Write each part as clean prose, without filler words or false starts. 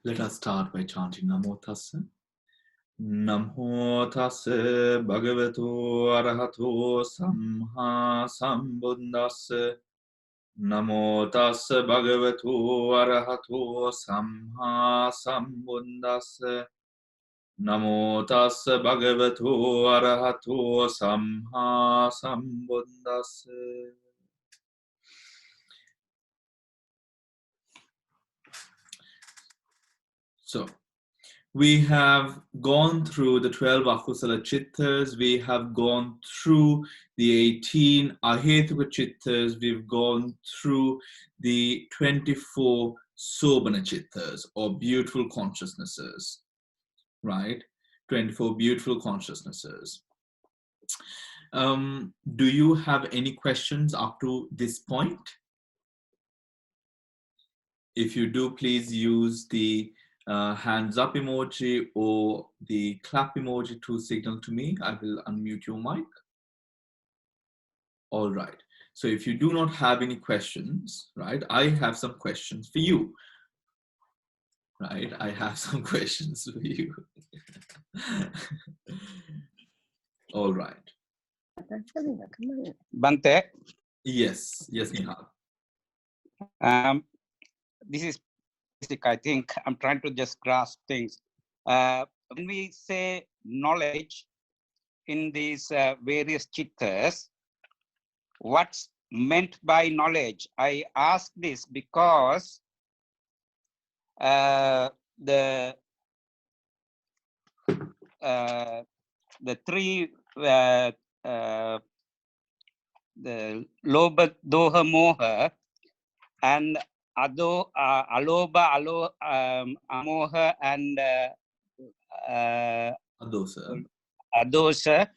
Let us start by chanting Namo Tassa. Namo Tassa Bhagavato Arahato Samma Sambuddhassa. Namo Tassa Bhagavato Arahato Samma Sambuddhassa. Namo Tassa Bhagavato Arahato Samma Sambuddhassa. So, we have gone through the 12 Akusala Chittas, we have gone through the 18 Ahetuka Chittas, we've gone through the 24 Sobhana Chittas, or beautiful consciousnesses, right? 24 beautiful consciousnesses. Do you have any questions up to this point? If you do, please use the hands up emoji or the clap emoji to signal to me. I will unmute your mic. All right. So if you do not have any questions, right, I have some questions for you. Right, I have some questions for you. All right. Bhante. Yes, Nihal. This is basic, I think. I'm trying to just grasp things. When we say knowledge in these various chittas, what's meant by knowledge? I ask this because the three the lobha, doha, moha, and aloba, amoha, and adosa.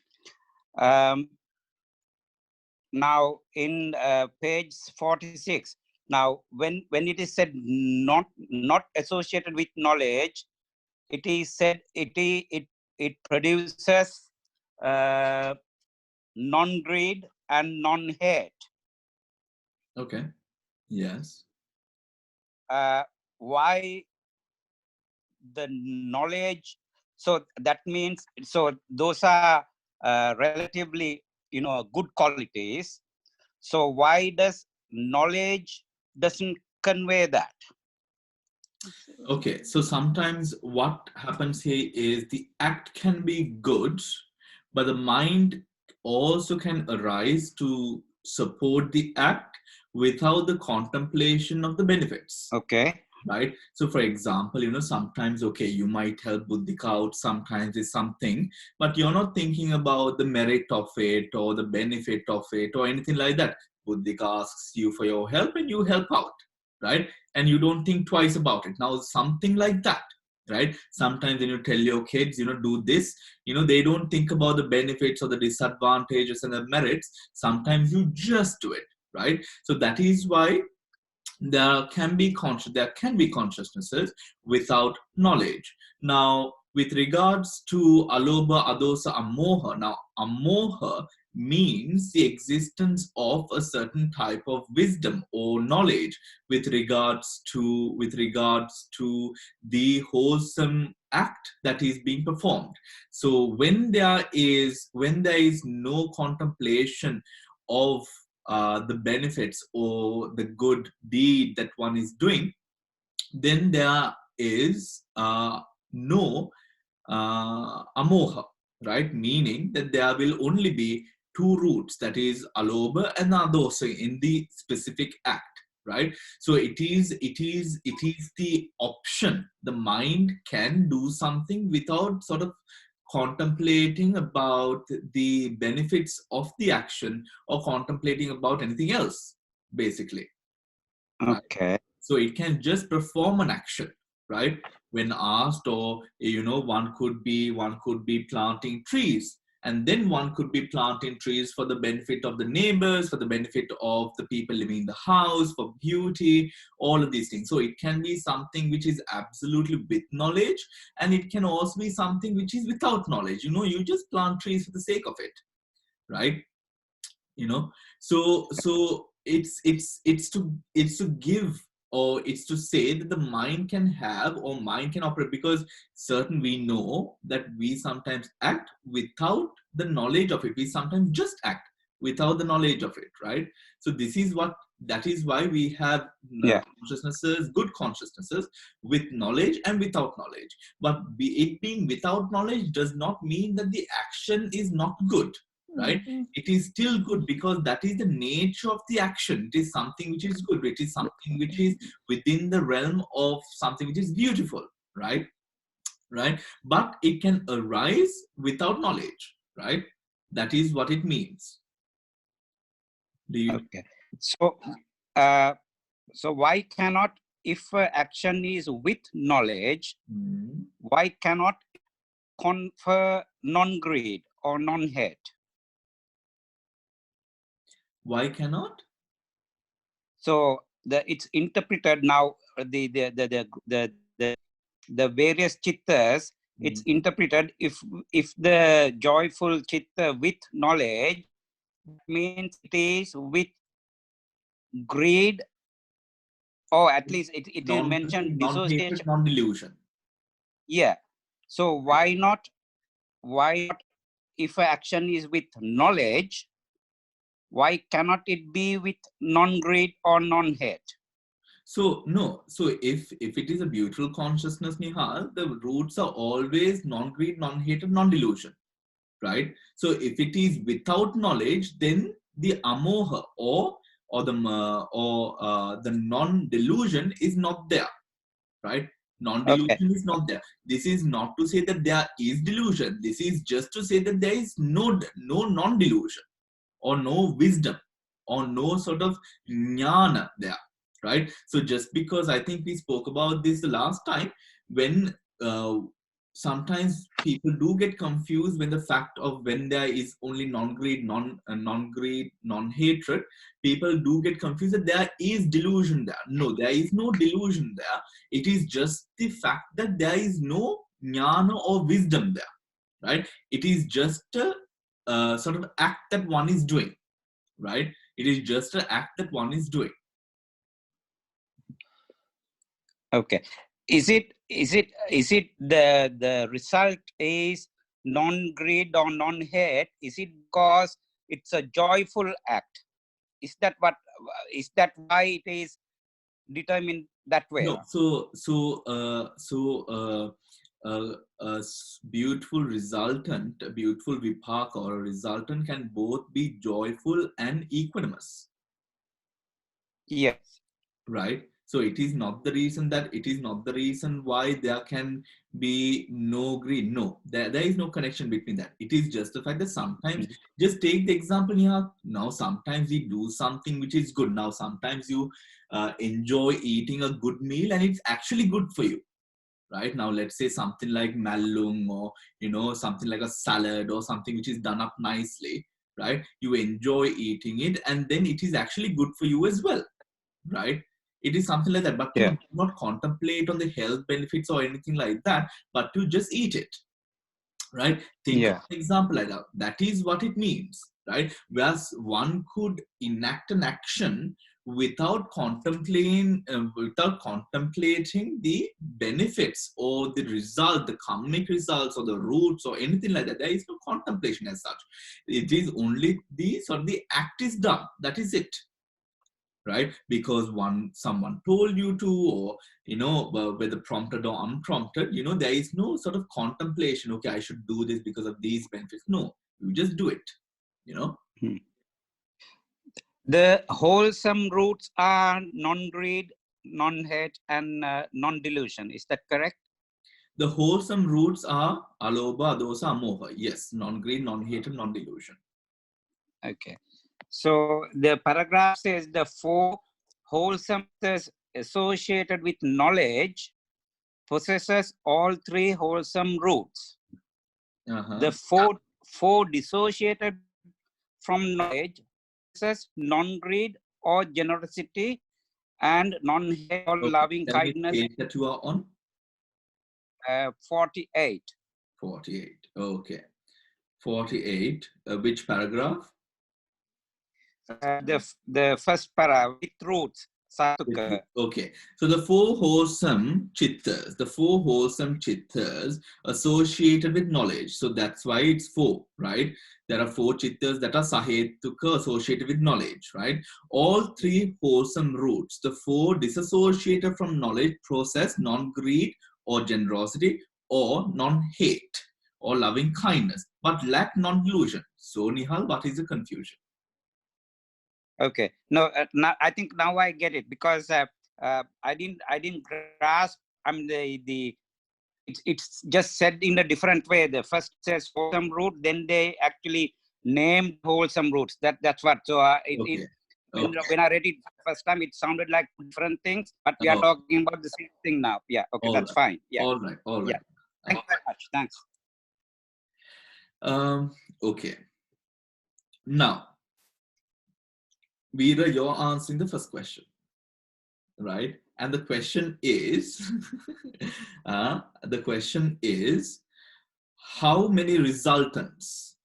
Now in page 46. Now when it is said not associated with knowledge, it is said it produces non-greed and non-hate. Okay. Yes. Why the knowledge? So that means, so those are relatively, good qualities. So why does knowledge doesn't convey that? Okay, so sometimes what happens here is the act can be good, but the mind also can arise to support the act without the contemplation of the benefits. Okay. Right? So for example, sometimes, okay, you might help Buddhika out, sometimes it's something, but you're not thinking about the merit of it or the benefit of it or anything like that. Buddhika asks you for your help and you help out, right? And you don't think twice about it. Now, something like that, right? Sometimes when you tell your kids, do this, they don't think about the benefits or the disadvantages and the merits. Sometimes you just do it, right? So that is why there can be consciousnesses without knowledge. Now, with regards to alobha, adosa, amoha, now amoha means the existence of a certain type of wisdom or knowledge with regards to the wholesome act that is being performed. So when there is no contemplation of the benefits or the good deed that one is doing, then there is no amoha, right? Meaning that there will only be two roots, that is alobha and adosa in the specific act, right? So it is the option. The mind can do something without sort of contemplating about the benefits of the action or contemplating about anything else, basically. Okay. Right? So it can just perform an action, right? When asked, or one could be planting trees, and then one could be planting trees for the benefit of the neighbors, for the benefit of the people living in the house, for beauty, all of these things. So it can be something which is absolutely with knowledge, and it can also be something which is without knowledge. You just plant trees for the sake of it, right? So it's to give or it's to say that the mind can have or mind can operate, because certain we know that we sometimes act without the knowledge of it. We sometimes just act without the knowledge of it, right? So this is what, that is why we have Yeah. consciousnesses, good consciousnesses, with knowledge and without knowledge. But it being without knowledge does not mean that the action is not good, right? It is still good, because that is the nature of the action. It is something which is good. It is something which is within the realm of something which is beautiful, right? Right? But it can arise without knowledge, right? That is what it means. Do you? Okay. So why cannot, if action is with knowledge, why cannot confer non-greed or non-hate? Why cannot? So it's interpreted now, the various chittas, it's interpreted, if the joyful chitta with knowledge, means it is with greed, or at least it is mentioned dissociation, non-delusion. Yeah. So why not if action is with knowledge, why cannot it be with non-greed or non-hate? So no, so if it is a beautiful consciousness, Nihal, the roots are always non-greed, non-hatred, non-delusion, right? So if it is without knowledge, then the amoha or the non-delusion is not there, right? Non-delusion is not there. This is not to say that there is delusion. This is just to say that there is no non-delusion, or no wisdom, or no sort of jnana there, right? So just because, I think we spoke about this the last time, when sometimes people do get confused when the fact of when there is only non-greed, non-greed, non-hatred, people do get confused that there is delusion there. No, there is no delusion there. It is just the fact that there is no jnana or wisdom there, right? It is just a sort of act that one is doing, right? It is just an act that one is doing. Okay. Is it the result is non-greed or non-hate? Is it because it's a joyful act? Is that why it is determined that way? No, a beautiful resultant, a beautiful vipaka or a resultant can both be joyful and equanimous. Yes. Right? So it is not the reason why there can be no greed. No, there is no connection between that. It is just the fact that sometimes, just take the example here. Now, sometimes we do something which is good. Now, sometimes you enjoy eating a good meal and it's actually good for you. Right? Now, let's say something like malung, or something like a salad, or something which is done up nicely. Right? You enjoy eating it, and then it is actually good for you as well. Right? It is something like that, but to not contemplate on the health benefits or anything like that, but to just eat it, right? Think of an example like that. That is what it means, right? Whereas one could enact an action without contemplating the benefits or the result, the karmic results or the roots or anything like that. There is no contemplation as such. It is only the act is done. That is it. Right? Because someone told you to, or whether prompted or unprompted, there is no sort of contemplation. Okay, I should do this because of these benefits. No, you just do it. The wholesome roots are non-greed, non-hate, and non-delusion. Is that correct? The wholesome roots are alobha, dosa, amoha. Yes, non-greed, non-hate, non-delusion. Okay. So the paragraph says the four wholesome associated with knowledge possesses all three wholesome roots. The four dissociated from knowledge possesses non-greed or generosity and non-hate or loving kindness. Page that you are on? 48. 48. Okay. 48. Which paragraph? The first paragraph, with roots. Sattva. Okay, so the four wholesome chittas, associated with knowledge. So that's why it's four, right? There are four chittas that are sahetuka, associated with knowledge, right? All three wholesome roots, the four disassociated from knowledge, process non-greed or generosity or non-hate or loving kindness, but lack non-delusion. So Nihal, what is the confusion? Okay. No, now I think now I get it, because I didn't grasp. It's just said in a different way. The first says wholesome root, then they actually named wholesome roots. That's what. So Okay. when I read it first time, it sounded like different things, but we are Oh. talking about the same thing now. Yeah. Okay, All that's right. fine. Yeah. All right. All right. Yeah. Thank you very much. Thanks. Okay. Now, Veera, you're answering the first question, right? And the question is, how many resultants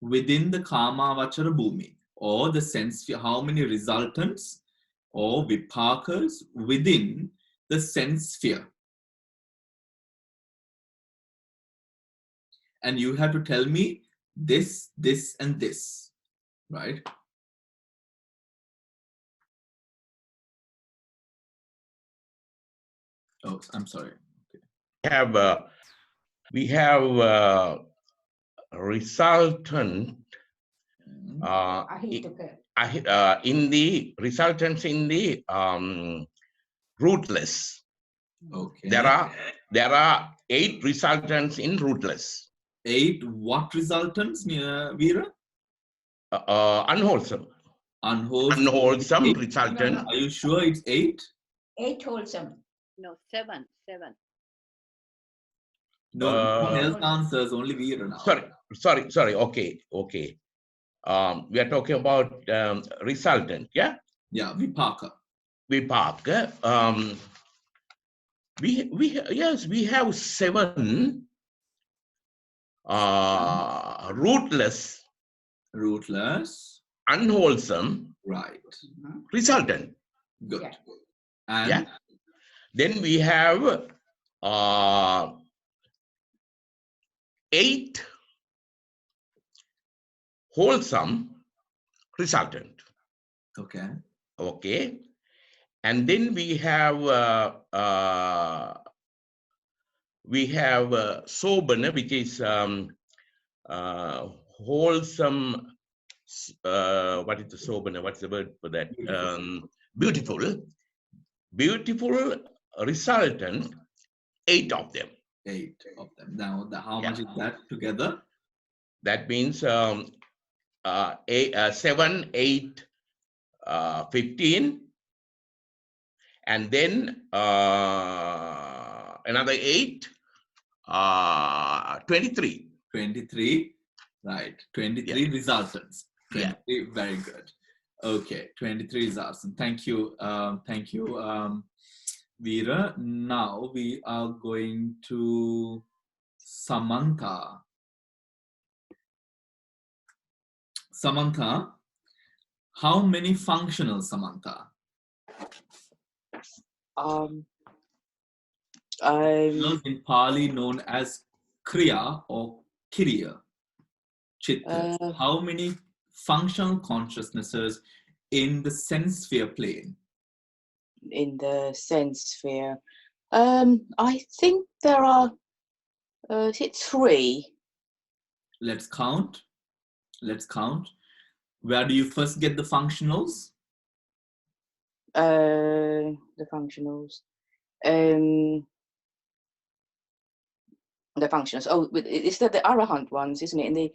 within the Kama Vachara Bhumi, or the sense sphere, how many resultants or vipakas within the sense sphere? And you have to tell me this, this, and this, right? Oh, I'm sorry. Okay. We have resultant in the resultants in the rootless. Okay. There are 8 resultants in rootless. 8 what resultants, Veera? Unwholesome. Unwholesome resultant. Are you sure it's 8? 8 wholesome. No, 7. 7. No, no one else answers, only Veera now. Sorry. Okay. We are talking about resultant, yeah? Yeah, Vipaka. We have 7 rootless, unwholesome, right? Resultant. Good. Yeah. And yeah. Then we have 8 wholesome resultant. Okay. And then we have sobana, which is wholesome. What is the sobana? What's the word for that? Beautiful resultant. 8 of them. 8 of them. Now, how much is that together? That means 7, 8, 15, and then another 8, 23. 23, right? 23 resultants. 23, yeah. Very good. Okay, 23 resultants. Thank you, Veera. Now we are going to Samantha. Samantha, how many functional, Samantha? In Pali known as Kriya or Kiriya Chitta. How many functional consciousnesses in the sense sphere plane? In the sense sphere, I think there are. Is it 3? Let's count. Where do you first get the functionals? The functionals. The functionals. Oh, it's the Arahant ones, isn't it? In the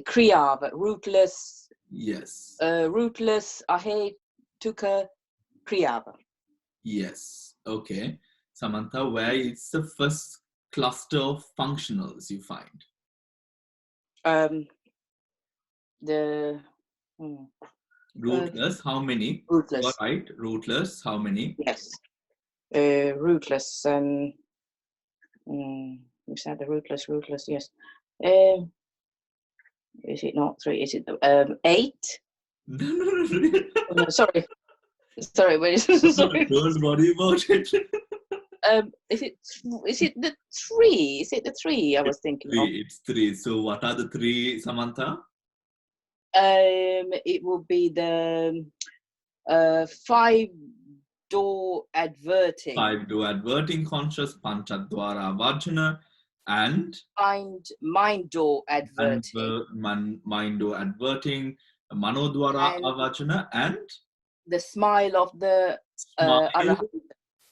Kriya, but rootless. Yes. Rootless Ahetuka Kriyava. Yes. Okay. Samantha, where is the first cluster of functionals you find? Rootless, how many? Rootless. Right. Rootless, how many? Yes. Rootless. We said the rootless. Yes. Is it not 3? Is it 8? No. Oh, no, sorry. Sorry, where is sorry. Don't worry about it. Is it the three? Is it the three I was thinking of? It's three. So what are the three, Samantha? It will be the 5-door adverting. 5-door adverting conscious, Panchadwara Vajana, and Mind-door adverting. Mind-door adverting, Manodwara And Avachana, and the smile of the smile, Arahant.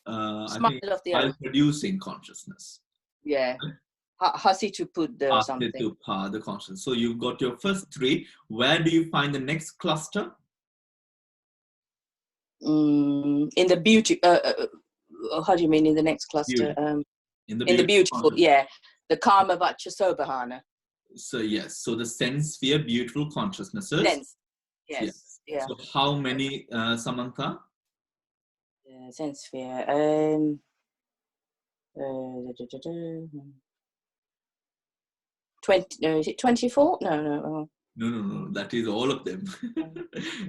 I Smile think, of the while Arahant. producing consciousness. Yeah. Hasi to put the something. To the consciousness. So you've got your first three. Where do you find the next cluster? In the beauty. How do you mean in the next cluster? In the beautiful, yeah. The Karma Vacha Sobhana. So yes, so the sense sphere, beautiful consciousnesses. Sense. Yes. Yeah. So how many, Samantha? Sense sphere. 20. No, is it 24? No. No. That is all of them,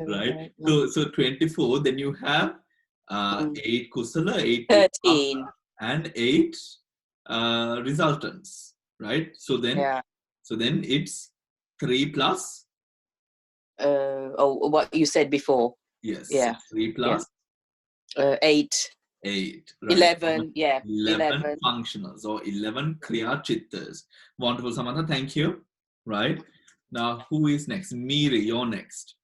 right? No. So 24. Then you have 8 kusala, 8 13, and 8 resultants, right? So then it's 3 plus. What you said before. Yes. Yeah. 3 plus 8. 8. Right? 11. Yeah. 11 functionals or 11 kriya chittas. Wonderful, Samantha. Thank you. Right. Now, who is next? Miri, you're next.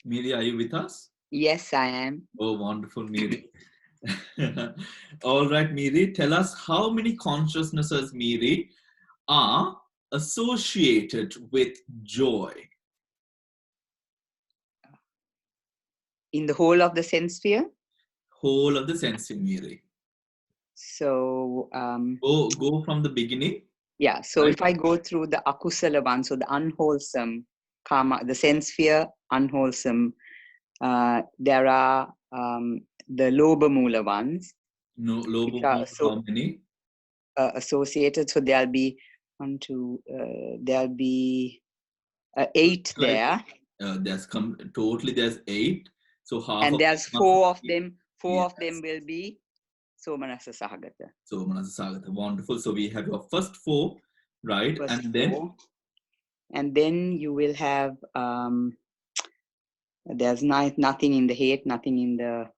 Miri, are you with us? Yes, I am. Oh, wonderful, Miri. All right, Miri, tell us how many consciousnesses, Miri, are associated with joy? In the whole of the sense sphere? Whole of the sense, Miri. So, go from the beginning. Yeah, so right? If I go through the akusala one, so the unwholesome karma, the sense sphere, unwholesome, there are the lobha mula ones. No, lobha mula, how many? Associated, so there'll be there'll be 8 there. There's 8. So half. And there's 4 of them. 4 of them will be Somanasa Sahagata. Somanasa Sahagata. Wonderful. So we have your first 4, right? First and then 4. And then you will have there's nothing in the hate, nothing in the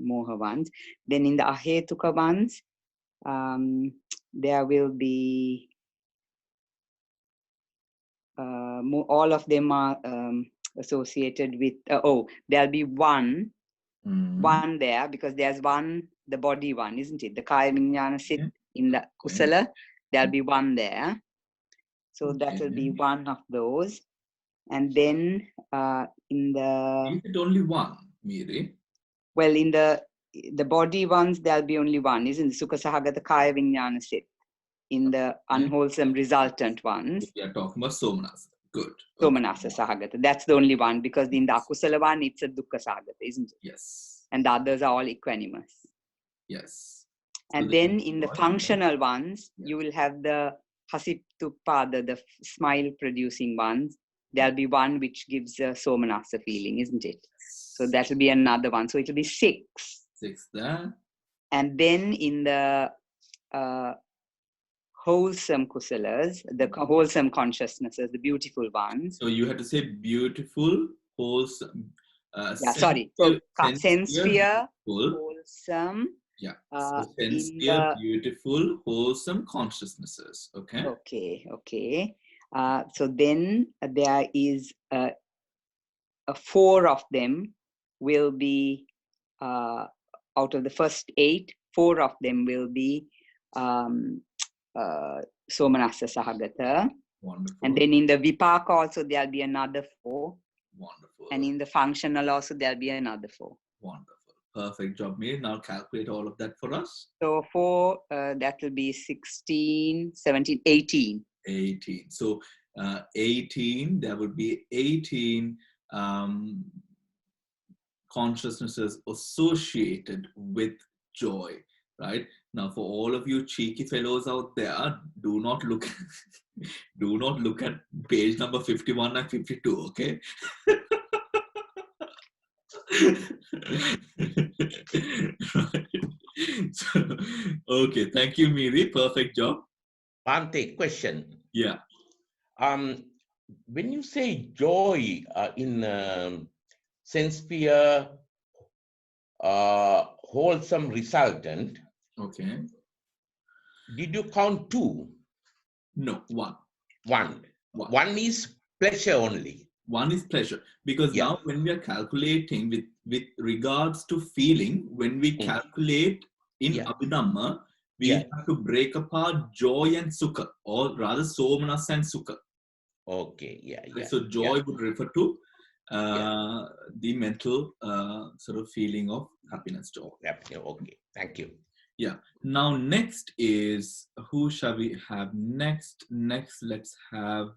moha ones. Then in the ahetuka ones, there will be all of them are associated with there'll be one there, because there's one, the body one, isn't it? The kaya viññāna sit in the kusala, there'll be one there. So that will be one of those. And then in the... Is it only one, Miri? Well, in the body ones, there'll be only one, isn't it? Sukha sahagata kaya viññāna sit. In the unwholesome resultant ones. We are talking about Somanasa. Good. Somanasa Sahagata. That's the only one, because in the akusala one, it's a dukkha Sahagata, isn't it? Yes. And the others are all equanimous. Yes. And then in the functional ones, you will have the hasiptupada, the smile producing ones. There'll be one which gives a Somanasa feeling, isn't it? So that will be another one. So it will be 6. 6 there. And then in the wholesome kusalas, the wholesome consciousnesses, the beautiful ones. So you have to say beautiful, wholesome. So sense sphere, wholesome. Yeah. So sense sphere, beautiful, wholesome consciousnesses. Okay. Okay. So then there is 4 of them will be out of the first 8. 4 of them will be Somanasa Sahagata. Wonderful. And then in the Vipaka also there'll be another 4. Wonderful. And in the functional also there'll be another 4. Wonderful. Perfect job, Miri. Now calculate all of that for us. So 4, that will be 16, 17, 18. 18. So 18, there would be 18 consciousnesses associated with joy, right? Now, for all of you cheeky fellows out there, do not look do not look at page number 51 and 52, okay? Right. So, okay, thank you, Miri. Perfect job. Bhante, question. Yeah. When you say joy in sense sphere, wholesome resultant, Okay. did you count two? No, one. One is pleasure only. One is pleasure. Because Yeah. now when we are calculating with regards to feeling, when we calculate in Yeah. Abhidhamma, we Yeah. have to break apart joy and sukha, or rather somanas and sukha. Okay, yeah, yeah. So joy yeah. would refer to the mental sort of feeling of happiness, joy. Okay, thank you. Yeah. Now next is, who shall we have next? Next, let's have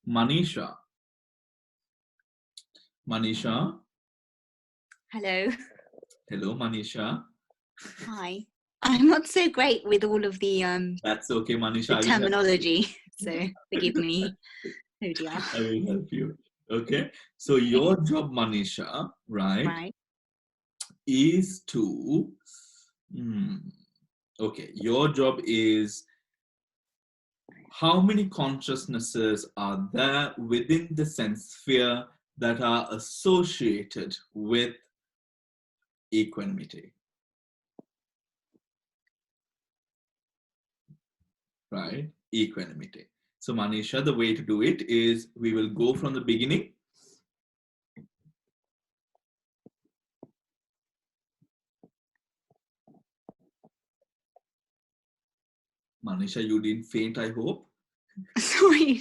Manisha. Manisha. Hello. Hello, Manisha. Hi. I'm not so great with all of the That's okay, Manisha. the terminology, so forgive me. Oh dear. I will help you. Okay. So your job, Manisha, right, is to okay, your job is, how many consciousnesses are there within the sense sphere that are associated with equanimity? Right? Equanimity. So Manisha, the way to do it is, we will go from the beginning. Manisha, you didn't faint, I hope. Sorry.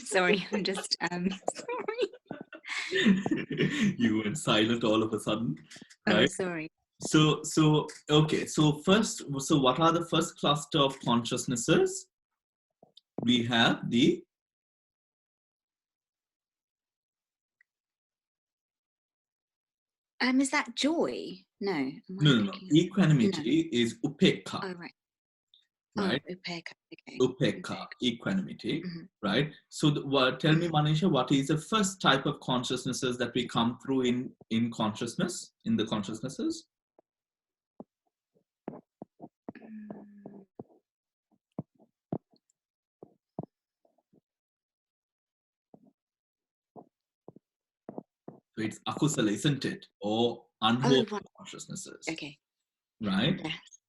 I'm just sorry. You went silent all of a sudden, right? Oh, sorry. So okay. So what are the first cluster of consciousnesses? We have the Is that joy? No. no. Equanimity is upekha. Oh, right. Right. Oh, upekha. Okay. Upekha, equanimity, right? So tell me, Manisha, what is the first type of consciousnesses that we come through in consciousness, in the consciousnesses? So it's akusala, isn't it? Or unwholesome consciousnesses. Okay. Right? Yes.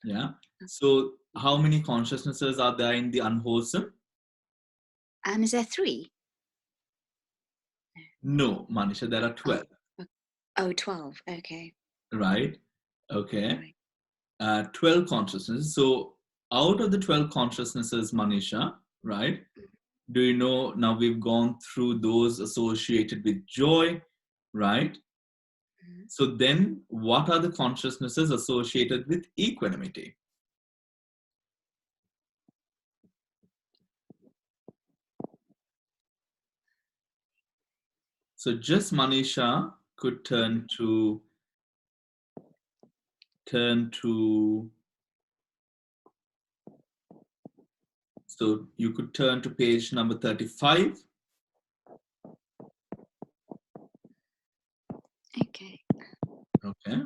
Yeah. So how many consciousnesses are there in the unwholesome? Is there 3? No, Manisha, there are 12. Oh, 12. Okay. Right? Okay. 12 consciousnesses. So out of the 12 consciousnesses, Manisha, right? Do you know, now we've gone through those associated with joy, right? So then what are the consciousnesses associated with equanimity? So just Manisha could turn to so you could turn to page number 35. Okay. Okay.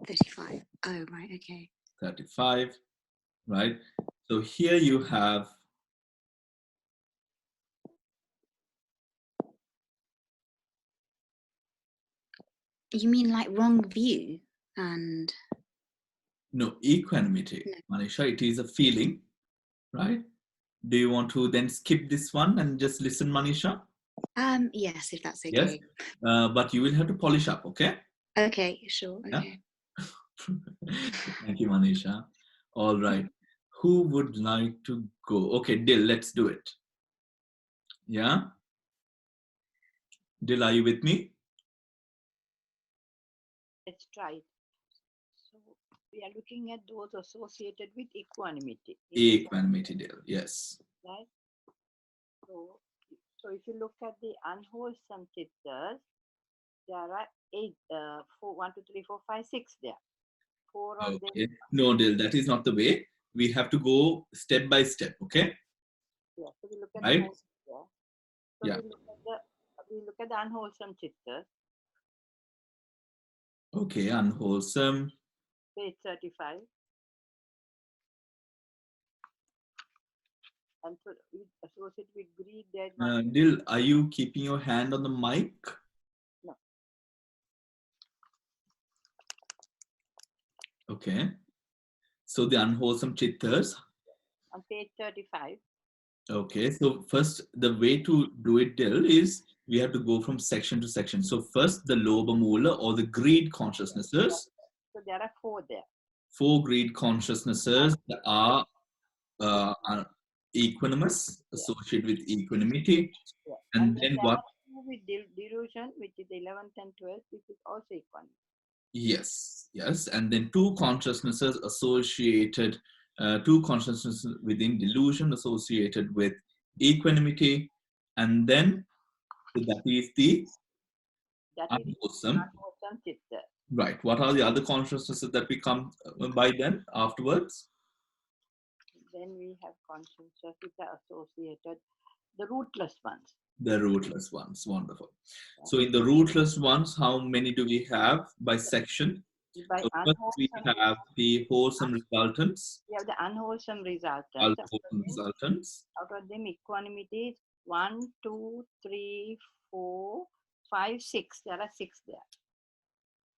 35. Oh, right. Okay. 35, right? So here you have You mean like wrong view and no equanimity, Manisha. It is a feeling, right? Do you want to then skip this one and just listen, Manisha? yes, if that's okay. Yes, but you will have to polish up, okay? Okay, sure. Okay. Yeah? Thank you, Manisha. All right. Who would like to go? Okay, Dil, let's do it. Yeah? Dil, are you with me? Let's try it. So we are looking at those associated with equanimity. Equanimity, Dil, yes. Right? So if you look at the unwholesome chittas, there are 8, 4, 1, 2, 3, 4, 5, 6 there. 4 of them. Okay. No, Dil, that is not the way. We have to go step by step. Okay. Yeah, so we look at Right? the whole picture. So Yeah. we look at the unwholesome chittas, Okay. Unwholesome. page 35. And so we associate with greed, there is one. Dil, are you keeping your hand on the mic? No. Okay. So the unwholesome chittas. On page 35. Okay. So first, the way to do it, Dil, is we have to go from section to section. So first, the Lobha Mula or the greed consciousnesses. So there are 4 there. 4 greed consciousnesses are equanimous, associated with equanimity. Yeah. And then then there what? are 2 with delusion, which is 11th and 12th, which is also equanimous. Yes, yes. And then 2 consciousnesses associated, 2 consciousnesses within delusion associated with equanimity. And then so that is the That is unwholesome. unwholesome chitta. Right. What are the other consciousnesses that we come by then afterwards? Then we have consciousness which are associated, the rootless ones. The rootless ones. Wonderful. So in the rootless ones, how many do we have by section? By So first we unwholesome, have the wholesome resultants. we have the unwholesome resultants. Unwholesome resultants. Out of them, equanimity is 1, 2, 3, 4, 5, 6. There are 6 there.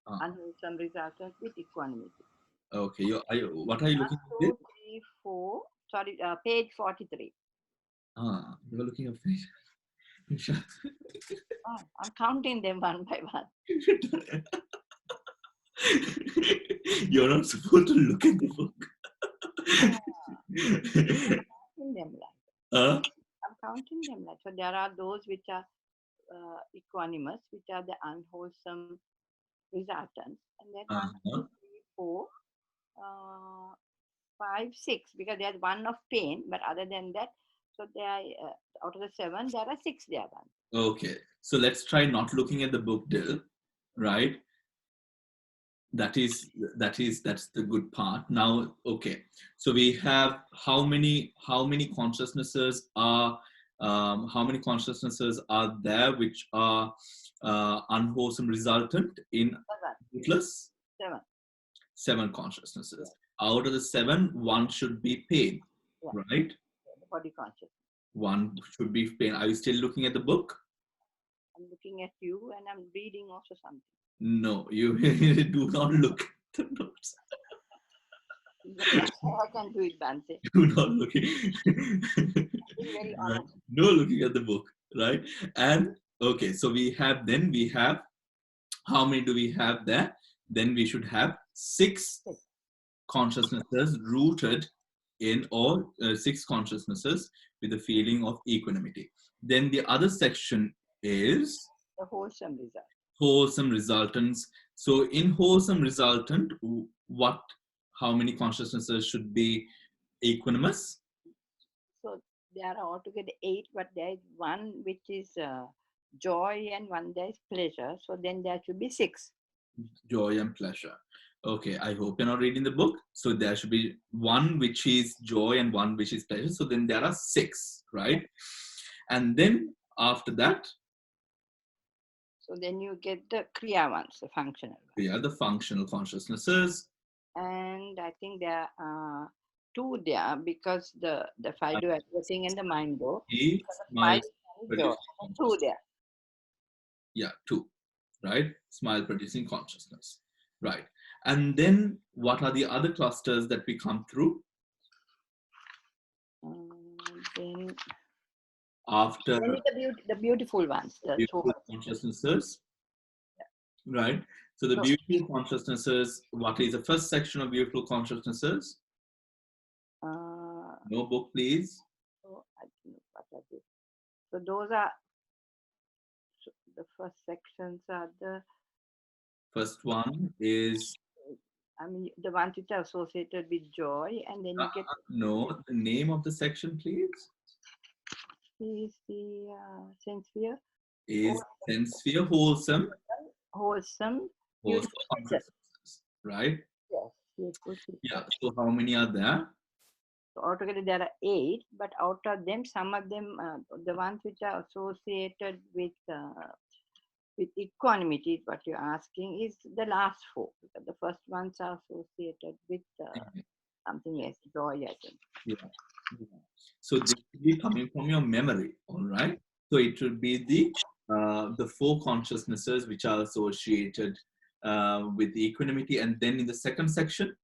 Unwholesome resultants with equanimity. Okay. What are you 1, looking 2, at? 3, 4. Sorry, page 43. You're looking at page. I'm counting them one by one. You're not supposed to look at the book. Counting them like. uh, I'm counting them like. So there are those which are equanimous, which are the unwholesome resultants, and then 1, 2, 3, 4, 5, 6. Because there's 1 of pain, but other than that, so there are, out of the 7, there are 6 there. Okay, so let's try not looking at the book, Dil. Right? That's the good part. Now, okay. So we have how many consciousnesses are there which are unwholesome resultant in rootless? 7. 7 consciousnesses. Out of the 7, 1 should be pain, right? The body consciousness. 1 should be pain. Are you still looking at the book? I'm looking at you and I'm reading also something. No, you do not look at the notes. I can do it, Bhante. Do not looking. Very Right. No looking at the book, right? And okay, so we have how many do we have there? Then we should have 6 consciousnesses rooted in, or 6 consciousnesses with a feeling of equanimity. Then the other section is the wholesome result. Wholesome resultants. So in wholesome resultant, how many consciousnesses should be equanimous? So there are altogether 8, but there is 1 which is joy and 1 there is pleasure. So then there should be 6. Joy and pleasure. Okay, I hope you're not reading the book. So there should be 1 which is joy and 1 which is pleasure. So then there are 6, right? And then after that, so then you get the Kriya ones, the functional ones. Yeah, the functional consciousnesses. And I think there are 2 there because the 5 do everything and the mind go. 5 2 there. Yeah, 2, right? Smile producing consciousness, right? And then what are the other clusters that we come through? Then after the beautiful ones, the beautiful consciousnesses, right? So the beautiful consciousnesses, what is the first section of beautiful consciousnesses? No book, please. So I think what are they? So those are the first sections are the first one is, I mean, the ones which are associated with joy, and then you get no, the name of the section, please. Is the sense sphere. Is sense sphere wholesome? Wholesome. Wholesome consciousness, right? Yes. Yes, Buddhi. Yeah. So how many are there? So altogether there are 8, but out of them, some of them, the ones which are associated with equanimity, is what you're asking, is the last 4. Because the first ones are associated with something else, joy, I think. Yeah. Yeah. So this will be coming from your memory, all right? So it will be the 4 consciousnesses which are associated with the equanimity, and then in the second section,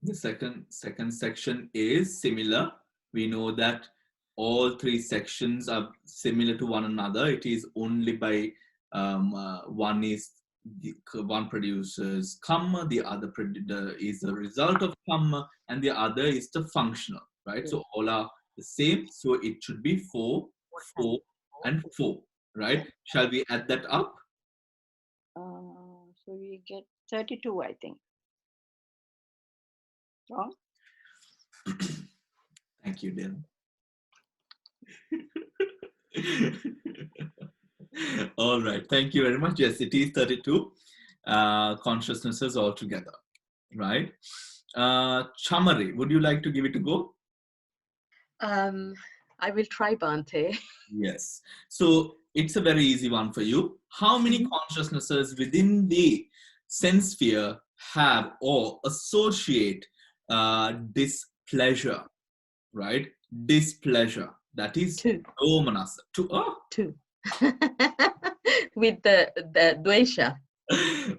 the second section is similar. We know that all 3 sections are similar to one another. It is only by one produces karma, the other is the result of karma, and the other is the functional, right? So all are the same. So it should be 4, 4, and 4, right? Shall we add that up? So we get 32, I think. Wrong? Thank you, Dylan. All right, thank you very much. Yes, it is 32 consciousnesses altogether, right? Chamari, would you like to give it a go? I will try, Bhante. Yes. So it's a very easy one for you. How many consciousnesses within the sense sphere have or associate displeasure, right? Displeasure. That is 2. domanassa. 2. 2. With the dvesha.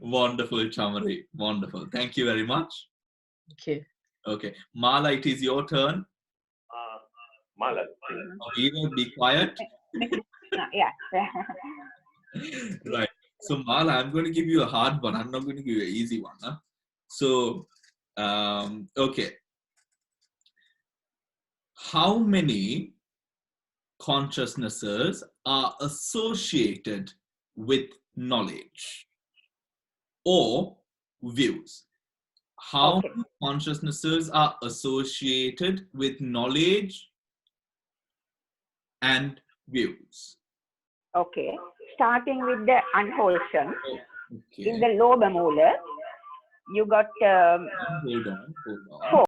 Wonderful, Chamari. Wonderful. Thank you very much. Thank you. Okay. Mala, it is your turn. Mala. Veera, be quiet. Yeah. Right. So, Mala, I'm going to give you a hard one. I'm not going to give you an easy one. Huh? So, okay. How many consciousnesses are associated with knowledge or views? How many consciousnesses are associated with knowledge and views? Okay. Starting with the unwholesome. Okay. In the lower molar, you got Hold on. 4.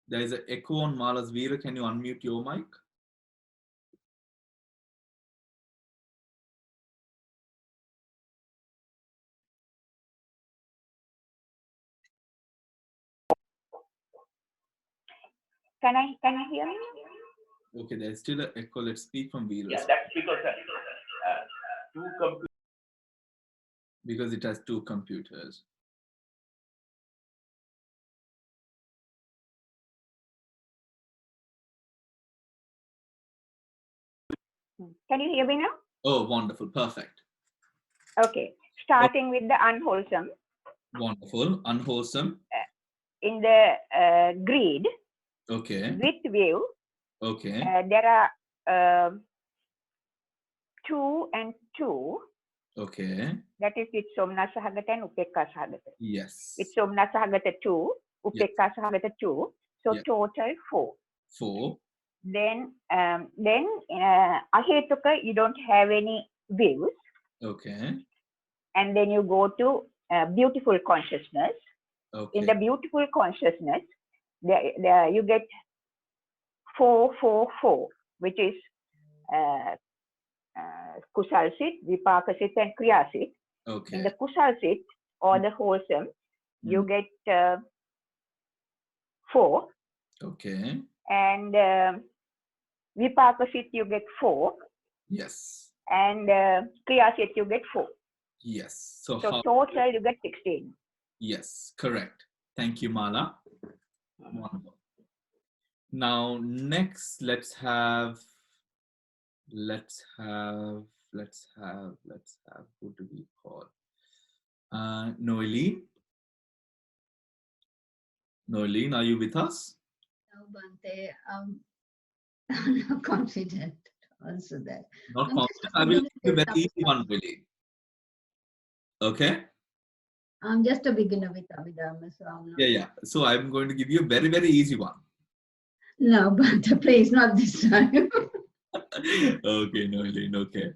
There's an echo on Mala's. Veera, can you unmute your mic? Can you hear me? Okay, there's still an echo. Let's speak from Veera. Yeah, that's because because it has 2 computers. Can you hear me now? Oh, wonderful. Perfect. Okay. Starting with the unwholesome. Wonderful. Unwholesome. In the greed, Okay. with view, Okay. there are 2 and 2. Okay. That is with somnasa sahagata and upekka sahagata. Yes. With somnasa sahagata 2, upekka sahagata 2. So Yes. total 4. 4. Then ahetuka, you don't have any views. Okay. And then you go to beautiful consciousness. Okay. In the beautiful consciousness, there you get 4, 4, 4, which is kusal sit, vipaka sit, and kriya sit. Okay. In the kusal sit or the wholesome, you get 4. Okay. And vipaka sit, you get 4. Yes. And kriya sit, you get 4. Yes. So total, you get 16. Yes, correct. Thank you, Mala. Wonderful. Now, next, let's have, who do we call? Noeline. Noeline, are you with us? No, Bhante, I'm not confident to answer that. Not confident. I will give you a very easy one, Noeline. Okay? I'm just a beginner with Abhidhamma, so I'm not. Yeah. So I'm going to give you a very, very easy one. No, but please, not this time. Okay, Noeline, okay.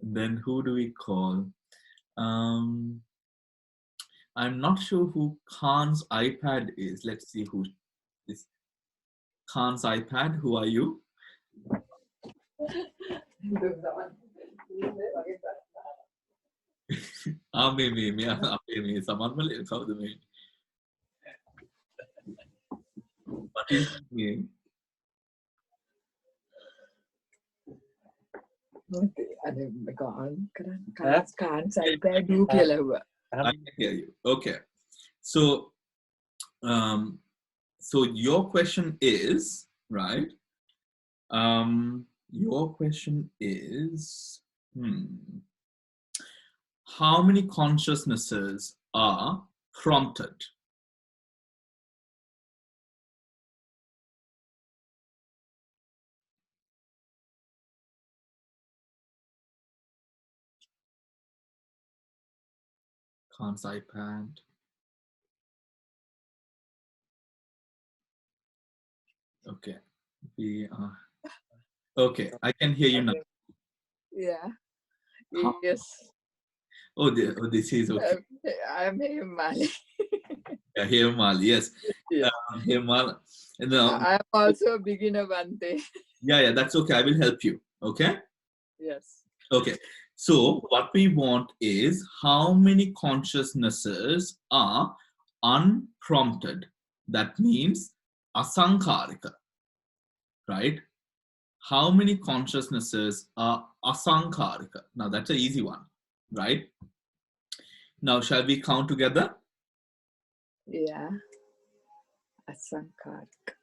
Then who do we call? I'm not sure who Khan's iPad is. Let's see who is Khan's iPad. Who are you? What is his name? I can hear you. Okay. So, so your question is, right? Your question is, how many consciousnesses are prompted? Khan's iPad. Okay. We are. Okay, I can hear you now. Yeah. How- Yes. Oh, this is okay. I'm Hemali. Yeah, Hemal, yes. Yeah. Hemal. No, I'm also a beginner, Bhante. yeah, that's okay. I will help you. Okay. Yes. Okay. So what we want is how many consciousnesses are unprompted. That means asankarika, right? How many consciousnesses are asankarika? Now that's an easy one, right? Now shall we count together? Yeah. Asankarika.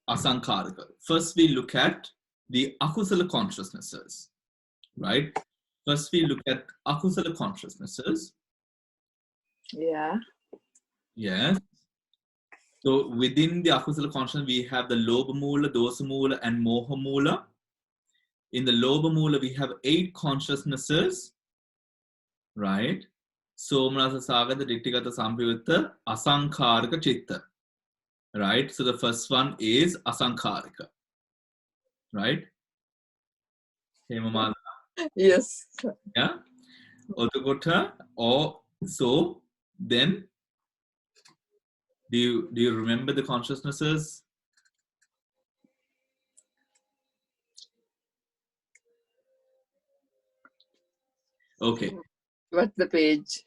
Asankarika. First we look at the akusala consciousnesses, right? First we look at akusala consciousnesses. Yeah. Yes. So within the akusala consciousness, we have the lobha mula, dosa mula, and moha mula. In the lobha mula, we have 8 consciousnesses, right? Somanasa sagata, ditthigata, sampayutta, asankarika chitta, right? So the first one is asankarika, right? Hemamala. Yes. Yeah. Otakota, or so then do you remember the consciousnesses? Okay. What's the page?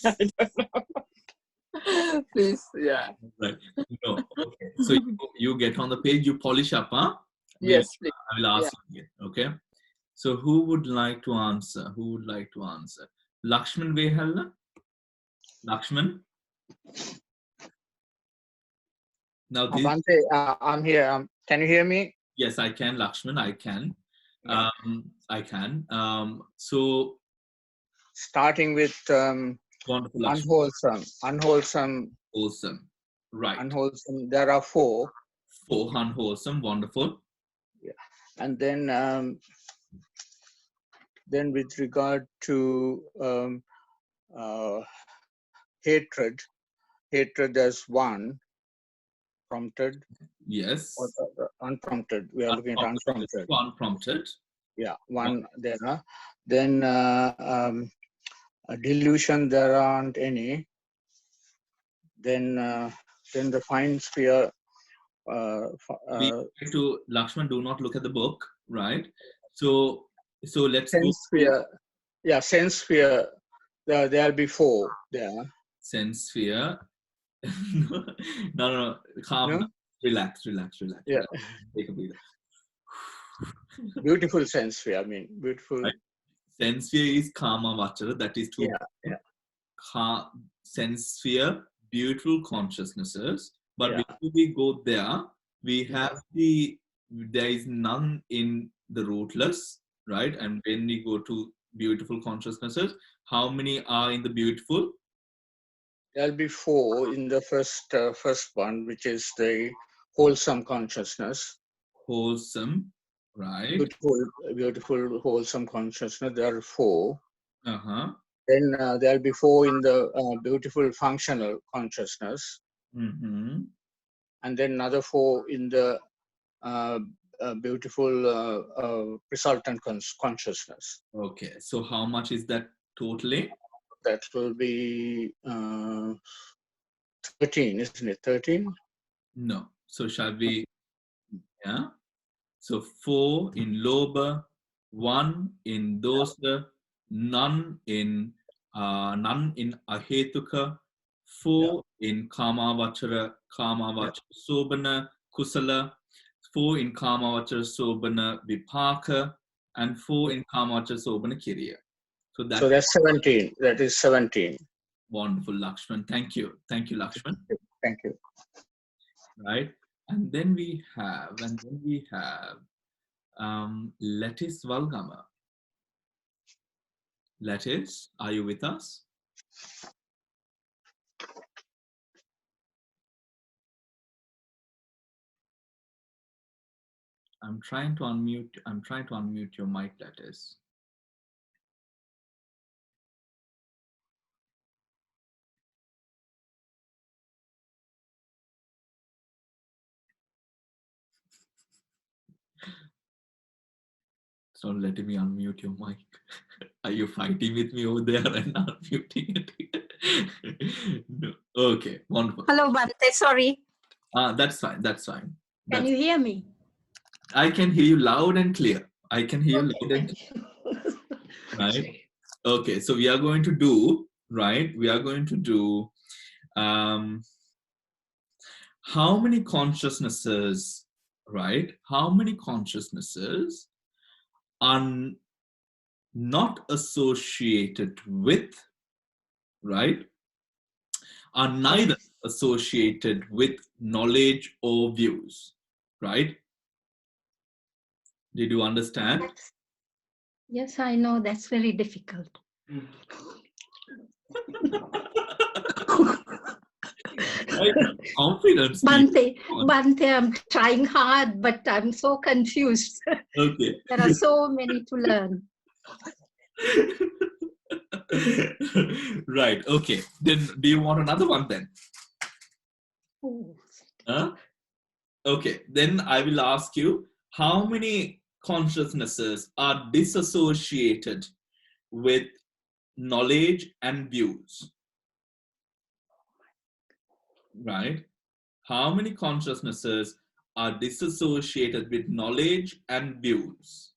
I don't know. Please, yeah. Right. No. Okay. So you get on the page, you polish up, huh? Yes, please. I will ask you again. Okay. So who would like to answer? Who would like to answer? Lakshman Vehalla? Lakshman? Now this, Bhante, I'm here. Can you hear me? yes, I can, Lakshman, I can. Yeah. I can. So Starting with wonderful, Lakshman. unwholesome. Wholesome. Right. Unwholesome. There are 4. 4 unwholesome, wonderful. Yeah. And then with regard to hatred, there's 1 prompted. Yes. Or unprompted. We are looking at unprompted. Unprompted. Yeah, 1 there. Then a delusion, there aren't any. Then the fine sphere. To Lakshman, do not look at the book, right? So let's sense go. Sphere. Yeah, sense sphere. There'll be 4 there. Sense sphere. No. Calm No? down. Relax. Yeah. Relax. Take a breather. Beautiful sense sphere. I mean, beautiful. Right. Sense sphere is kama vachara. That is 2. Yeah. Sense sphere, beautiful consciousnesses. But Yeah. before we go there, we have there is none in the rootless, right? And when we go to beautiful consciousnesses, how many are in the beautiful? There'll be 4 in the first one, which is the wholesome consciousness. Wholesome, right? Beautiful, wholesome consciousness. There are 4. Then there'll be 4 in the beautiful functional consciousness. Mm-hmm. And then another 4 in the beautiful resultant consciousness. Okay, so how much is that totally? That will be 13, isn't it? 13? No. So shall we, yeah? So 4 in Loba, 1 in Dosa, none in Ahetuka, 4 in Kamavachara Sobana, Kusala, 4 in Kamavachara Sobana Vipaka, and 4 in Kamavachara Sobana Kiriya. So that's 17. That is 17. Wonderful, Lakshman. Thank you. Thank you, Lakshman. Thank you. Right. And then we have, Lettice Valgama. Lettice, are you with us? I'm trying to unmute your mic, Lettice. It's not letting me unmute your mic. Are you fighting with me over there and unmuting it? No. Okay, wonderful. Hello, Bhante. Sorry. That's fine. That's fine. Can you hear me? I can hear you loud and clear. I can hear you loud and clear. Right? Okay, so we are going to do, right? We are going to do how many consciousnesses, right? How many consciousnesses are not associated with, right? Are neither associated with knowledge or views, right? Did you understand? Yes, I know that's very difficult. Confidence. Bhante, I'm trying hard, but I'm so confused. Okay. There are so many to learn. Right. Okay. Then do you want another one then? Huh? Okay. Then I will ask you, how many consciousnesses are disassociated with knowledge and views? Right? How many consciousnesses are disassociated with knowledge and views?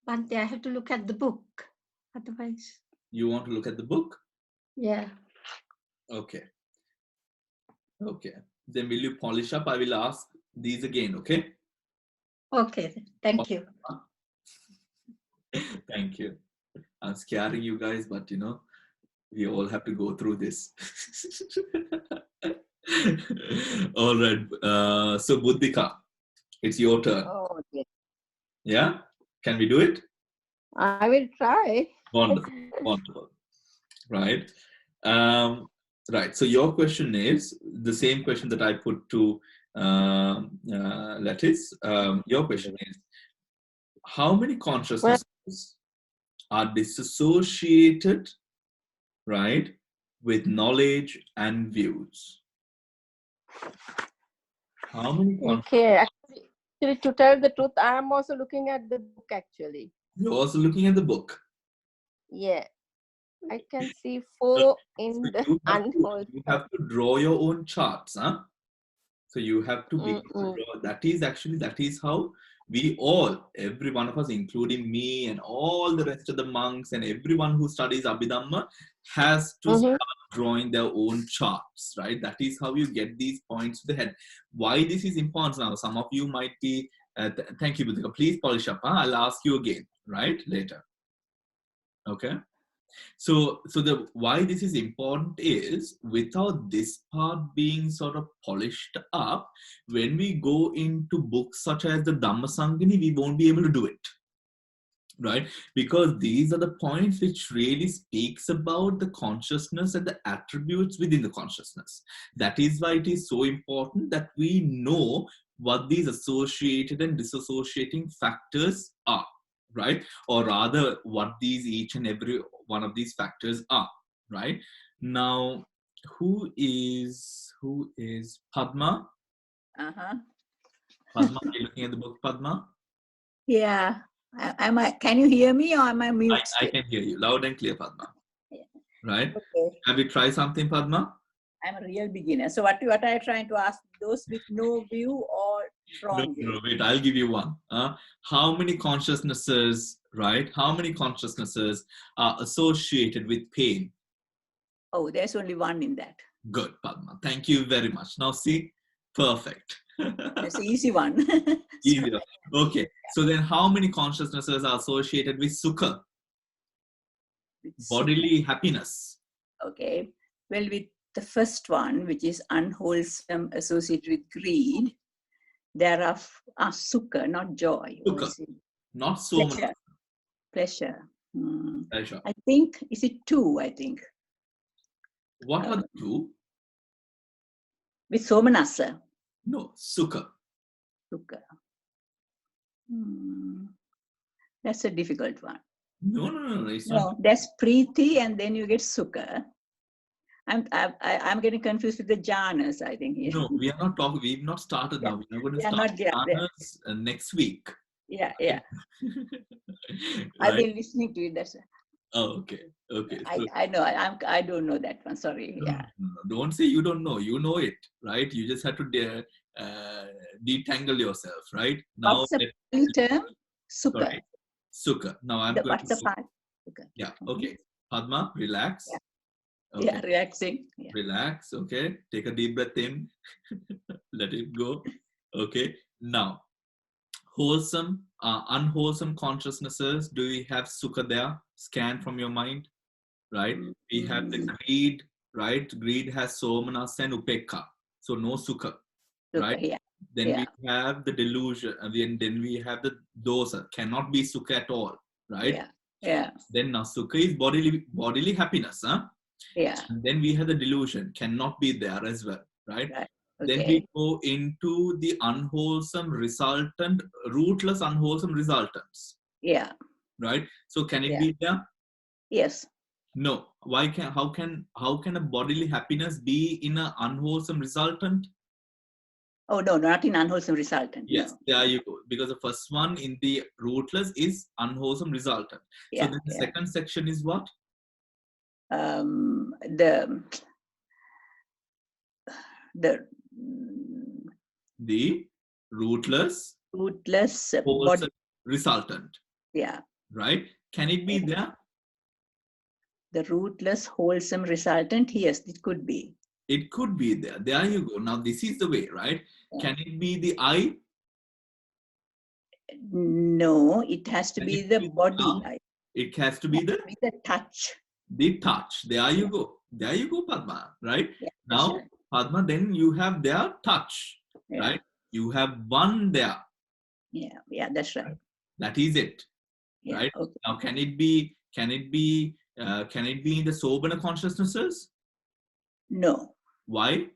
Bhante, I have to look at the book. Otherwise. You want to look at the book? Yeah. Okay. Okay. Then will you polish up? I will ask these again, okay? Okay. Thank you. Thank you. I'm scaring you guys, but you know, we all have to go through this. All right. So Buddhika, it's your turn. Oh, yes. Yeah? Can we do it? I will try. Wonderful. Wonderful. Right. Right. So your question is the same question that I put to Lettice. Your question is, how many consciousnesses are disassociated, right, with knowledge and views? How many? Okay. Actually, to tell the truth, I am also looking at the book actually. You're also looking at the book. Yeah. I can see 4 in the unwhole. You have to draw your own charts, huh? So you have to be able to draw. That is how we all, every one of us, including me and all the rest of the monks and everyone who studies Abhidhamma, has to start drawing their own charts, right? That is how you get these points to the head. Why this is important now? Some of you might be, thank you, Buddhika. Please polish up. Huh? I'll ask you again, right? Later. Okay. So the why this is important is, without this part being sort of polished up, when we go into books such as the Dhamma Sangani, we won't be able to do it, right? Because these are the points which really speaks about the consciousness and the attributes within the consciousness. That is why it is so important that we know what these associated and dissociating factors are, right? Or rather, what these each and every one of these factors are, right? Now, who is Padma? Uh-huh. Padma, are you looking at the book, Padma? Yeah. Am I? Can you hear me, or am I mute I still? can hear you loud and clear, Padma. Yeah. Right? Okay. Have you tried something, Padma? I'm a real beginner. So what are you trying to ask? Those with no view or strong view? No, wait, I'll give you one. How many consciousnesses, right? How many consciousnesses are associated with pain? Oh, there's only one in that. Good, Padma. Thank you very much. Now see, perfect. That's an easy one. Easy. Okay, so then how many consciousnesses are associated with sukha? Bodily happiness. Okay. Well, with the first one, which is unwholesome associated with greed, there are sukha, not joy. Or Sukha, is it not so much. pleasure. Pleasure. Pleasure. I think, is it two, I think? What are the two? With somanasa. No, sukha. Sukha. That's a difficult one. No, it's No, not. that's preeti and then you get sukha. I'm getting confused with the jhanas, I think. Here. No, we are not talking. We've not started now. We're going to Yeah, start not yet. jhanas next week. Yeah. I've Right? been listening to it. That's. Oh, okay. So, I know. I don't know that one. Sorry. Yeah. no, don't say you don't know. You know it, right? You just have to detangle yourself, right? Now, What's the Pali term? Sukha. Sorry, sukha. Now I'm going What's to. the part? Sukha. Yeah. Okay. Padma, relax. Yeah. Okay. Yeah, relaxing. Yeah. Relax. Okay. Take a deep breath in. Let it go. Okay. Now, wholesome, unwholesome consciousnesses. Do we have sukha there? Scan from your mind, right? We have the greed, right? Greed has somanas and upekha. So no sukha, right? Yeah. Then we have the delusion, and then we have the dosa. Cannot be sukha at all, right? Yeah. Then now sukha is bodily happiness, huh? Yeah. And then we have the delusion, cannot be there as well, right? Okay. Then we go into the unwholesome resultant, rootless unwholesome resultants. Yeah. Right? So can it be there? Yes. No. How can a bodily happiness be in an unwholesome resultant? Oh no, not in unwholesome resultant. Yes, No. there you go. Because the first one in the rootless is unwholesome resultant. So then the second section is what? The rootless wholesome resultant. Yeah. Right? Can it be there? The rootless wholesome resultant? Yes, it could be. It could be there. There you go. Now this is the way, right? Can it be the eye? No, it has to be the body. It has to be the touch. The touch. There you go. There you go, Padma. Right? Yeah, now, right. Padma, then you have their touch. Right? You have one there. Yeah, that's right. That is it. Yeah, right? Okay. Now, can it be in the Sobhana consciousnesses? No. Why?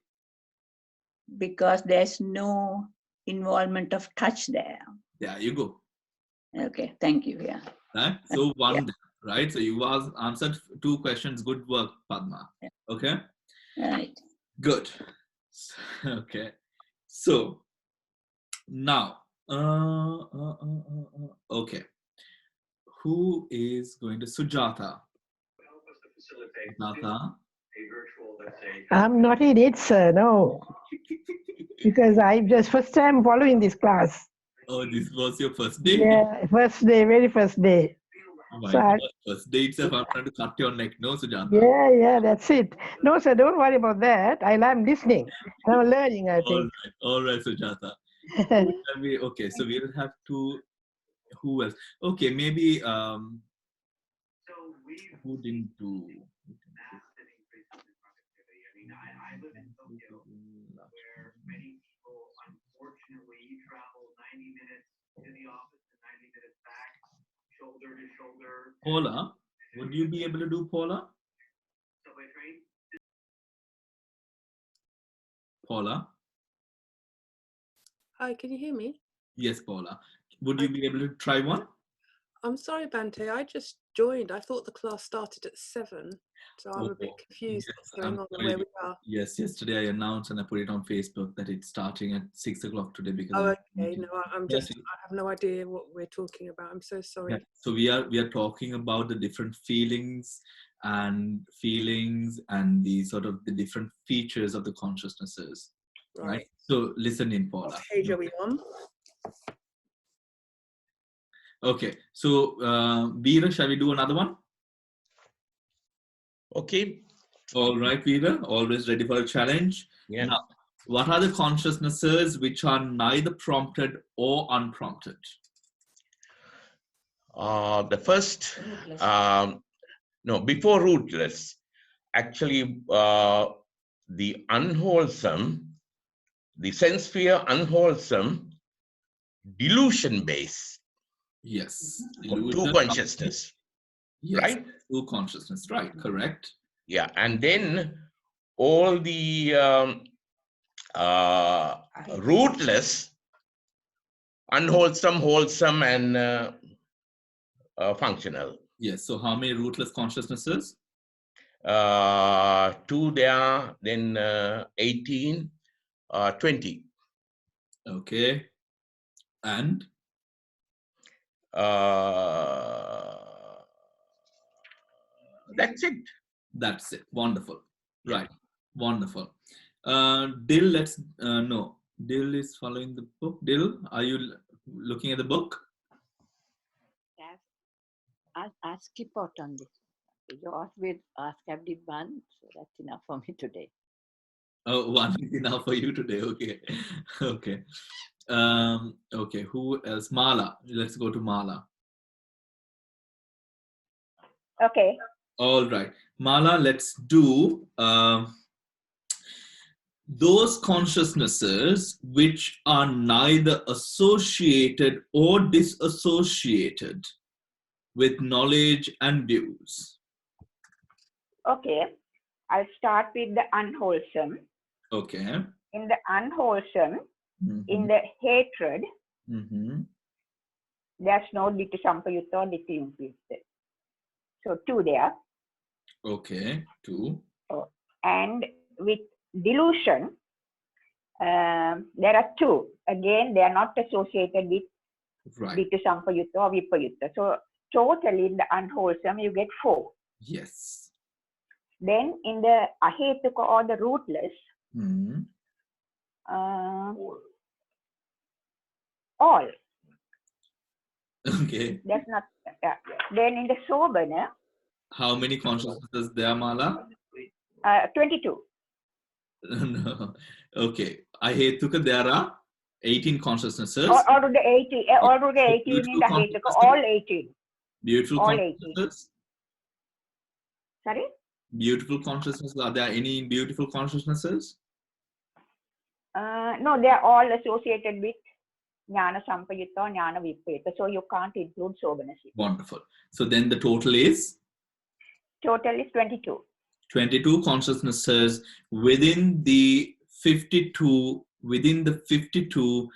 Because there's no involvement of touch there. There you go. Okay, thank you. Yeah. Right? So one, right? So you answered 2 questions. Good work, Padma. Okay. Right. Good. Okay. So now, okay. Who is going to Sujata? Sujata. I'm not in it, sir. No, because I'm just first time following this class. Oh, this was your first day? Yeah, first day, very first day. Oh my So God, first day itself, I'm trying to cut your neck. No, Sujata. yeah, that's it. No, sir, don't worry about that. I'm listening. I'm learning, I think. All right, Sujata. Okay, so we'll have to. Who else? Okay, maybe. Who didn't do? Paula, would you be able to do Paula? Paula? Hi, can you hear me? Yes, Paula. Would you be able to try one? I'm sorry, Bhante. I just joined. I thought the class started at 7, so I'm a bit confused Yes, what's going I'm on and sorry. where we are. Yes, yesterday I announced and I put it on Facebook that it's starting at 6 o'clock today because Oh, I okay. No, I'm Yes. just. I have no idea what we're talking about. I'm so sorry. Yeah. So we are talking about the different feelings and the sort of the different features of the consciousnesses, right? So listen in, Paula. What page are we on? Okay, so Veera, shall we do another one? Okay. All right, Veera, always ready for a challenge. Yeah. Now, what are the consciousnesses which are neither prompted or unprompted? The first, no, before rootless, actually, the unwholesome, the sense sphere unwholesome, delusion base. Yes. Two consciousness. Yes. Right? Two consciousness, right, correct. Yeah, and then all the rootless, unwholesome, wholesome, and functional. Yes, so how many rootless consciousnesses? 2 there, then 18, 20. Okay. And? That's it. That's it. Wonderful. Right. Wonderful. Dill, let's, no. Dill is following the book. Dill, are you looking at the book? Yes. I'll skip out on this. Yours will ask every one, so that's enough for me today. Oh, one is enough for you today. Okay. Okay. Okay. Who else? Mala. Let's go to Mala. Okay. All right. Mala, let's do those consciousnesses which are neither associated or disassociated with knowledge and views. Okay. I'll start with the unwholesome. Okay. In the unwholesome, in the hatred, there's no ditthi sampayutta or ditthi implicit. So 2 there. Okay, 2. And with delusion, there are 2. Again, they are not associated with ditthi sampayutta or vipayutta. So totally in the unwholesome, you get 4. Yes. Then in the ahetuka or the rootless, all. Okay. That's not. Then in the sobana. How many consciousnesses there, Mala? 22. No. Okay. Ahetuka, there are 18 consciousnesses. Or the 18. Or the 18 in the ahetuka. All 18. Beautiful all consciousnesses. 18. Sorry? Beautiful consciousnesses. Are there any beautiful consciousnesses? No, they are all associated with Jnana Sampayutta or Jnana Vipayutta. So you can't include Sobanasi. Wonderful. So then the total is? Total is 22. 22 consciousnesses within the 52, within the 52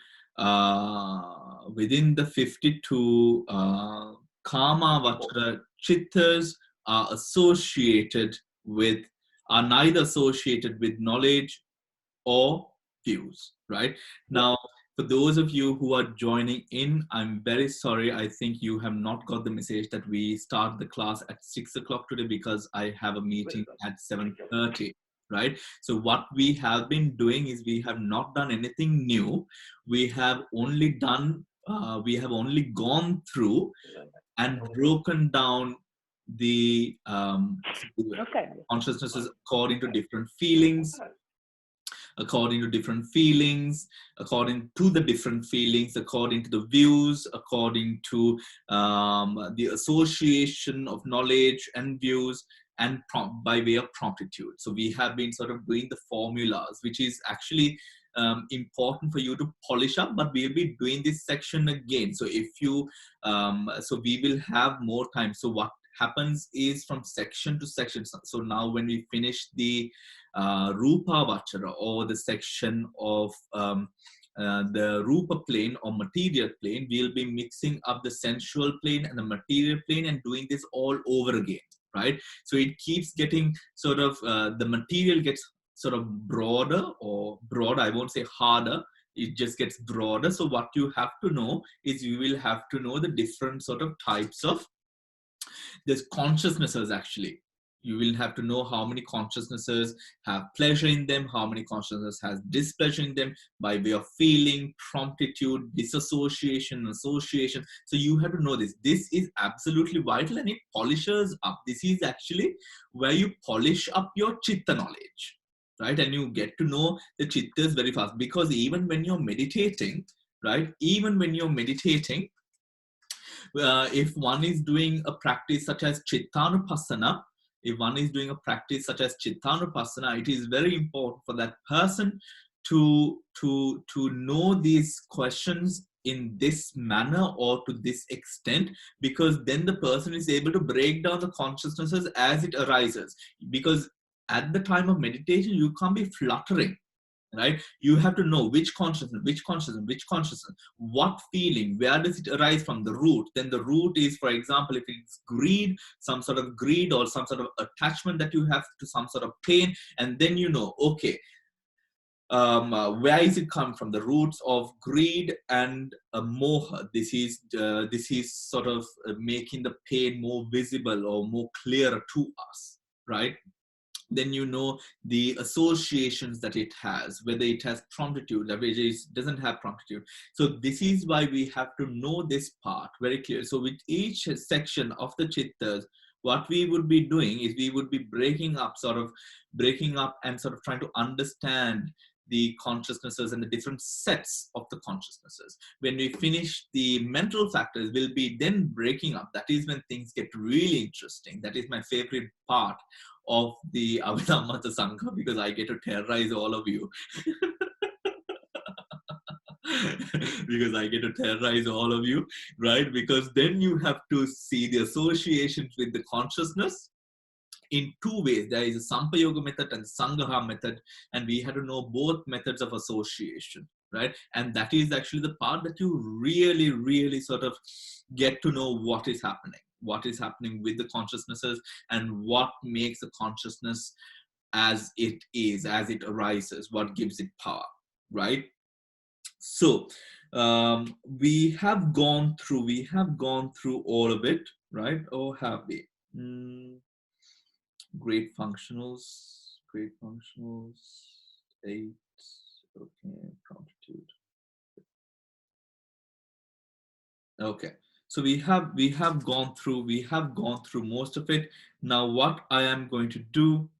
Kama Vachara Chittas are associated with, are neither associated with knowledge or views, right? Now, for those of you who are joining in, I'm very sorry. I think you have not got the message that we start the class at 6 o'clock today because I have a meeting at 7:30, right? So what we have been doing is we have not done anything new. We have only done, we have only gone through and broken down the consciousnesses according to different feelings, according to the different feelings, according to the views, according to the association of knowledge and views, and by way of promptitude. So we have been sort of doing the formulas, which is actually important for you to polish up, but we'll be doing this section again. So if you, so we will have more time. So what happens is from section to section. So now when we finish the Rupa Vachara or the section of the rupa plane or material plane, we'll be mixing up the sensual plane and the material plane and doing this all over again, right? So it keeps getting sort of, the material gets sort of broader, I won't say harder, it just gets broader. So what you have to know is you will have to know the different sort of types of there's consciousnesses actually. You will have to know how many consciousnesses have pleasure in them, how many consciousnesses has displeasure in them by way of feeling, promptitude, disassociation, association. So you have to know this. This is absolutely vital and it polishes up. This is actually where you polish up your chitta knowledge, right? And you get to know the chittas very fast, because even when you're meditating, right? Even when you're meditating, if one is doing a practice such as Chittanupassana, if one is doing a practice such as Chittanupassana, it is very important for that person to know these questions in this manner or to this extent, because then the person is able to break down the consciousnesses as it arises. Because at the time of meditation, you can't be fluttering. Right? You have to know which consciousness, what feeling, where does it arise from, the root. Then the root is, for example, if it's greed, some sort of greed or some sort of attachment that you have to some sort of pain, and then you know, okay, where is it come from? The roots of greed and moha. This is sort of making the pain more visible or more clearer to us, right? Then you know the associations that it has, whether it has promptitude, whether it doesn't have promptitude. So this is why we have to know this part very clear. So with each section of the chittas, what we would be doing is we would be breaking up and sort of trying to understand the consciousnesses and the different sets of the consciousnesses. When we finish the mental factors, we'll be then breaking up. That is when things get really interesting. That is my favorite part of the Abhidhamma Sangha, because I get to terrorize all of you. Because I get to terrorize all of you, right? Because then you have to see the associations with the consciousness in two ways. There is a Sampayoga method and Sangaha method, and we have to know both methods of association, right? And that is actually the part that you really, really sort of get to know what is happening with the consciousnesses and what makes the consciousness as it is, as it arises, what gives it power, right? So we have gone through all of it, right? Or have we? Great functionals, 8, okay, promptitude. Okay, so we have gone through most of it. Now what I am going to do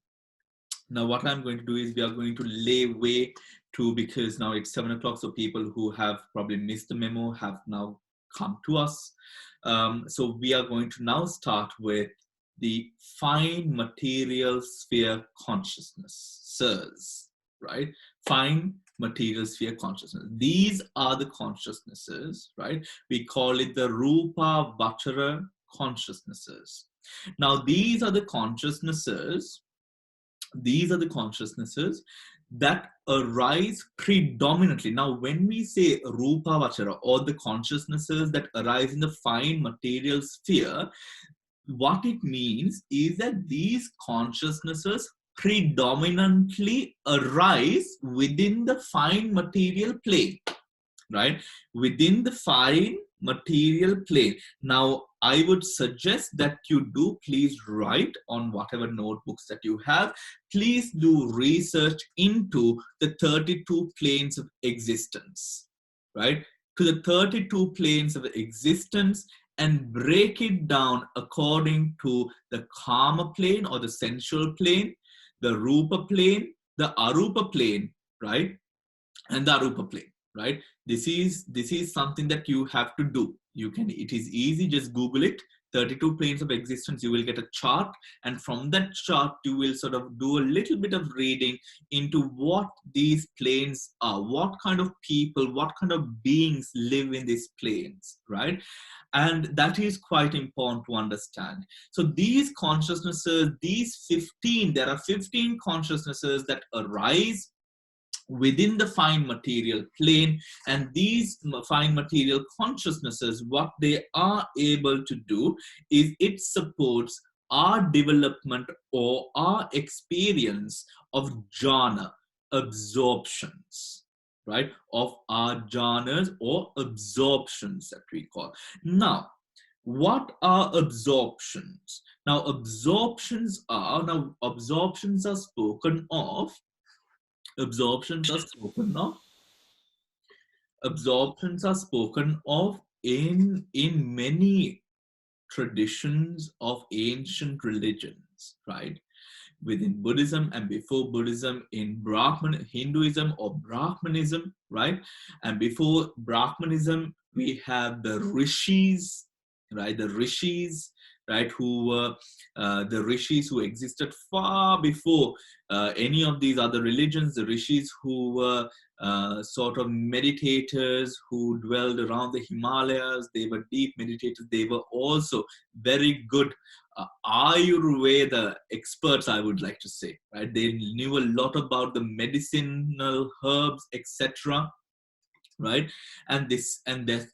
is we are going to lay way to, because now it's 7 o'clock, so people who have probably missed the memo have now come to us. So we are going to now start with the fine material sphere consciousnesses, right? Fine material sphere consciousness. These are the consciousnesses, right? We call it the Rupa Vachara consciousnesses. Now, these are the consciousnesses that arise predominantly. Now, when we say Rupa Vachara, or the consciousnesses that arise in the fine material sphere, what it means is that these consciousnesses predominantly arise within the fine material plane, right? Within the fine material plane. Now, I would suggest that you do please write on whatever notebooks that you have. Please do research into the 32 planes of existence, right? To the 32 planes of existence, and break it down according to the Kama plane or the sensual plane, the Rupa plane, the Arupa plane, right? And the Arupa plane, right? This is something that you have to do. It is easy, just Google it. 32 planes of existence, you will get a chart, and from that chart you will sort of do a little bit of reading into what these planes are, what kind of people, what kind of beings live in these planes, right? And that is quite important to understand. So these consciousnesses, there are 15 consciousnesses that arise within the fine material plane. And these fine material consciousnesses, what they are able to do is it supports our development or our experience of jhana, absorptions, right? Of our jhanas or absorptions that we call. Now, what are absorptions? Now, absorptions are spoken of. Absorptions are spoken of in many traditions of ancient religions, right? Within Buddhism and before Buddhism, in Hinduism or Brahmanism, right? And before Brahmanism, we have the rishis, right? The rishis, right? Who were the rishis who existed far before any of these other religions. The rishis who were sort of meditators who dwelled around the Himalayas. They were deep meditators. They were also very good Ayurveda experts, I would like to say, right? They knew a lot about the medicinal herbs, etc., right? And this and that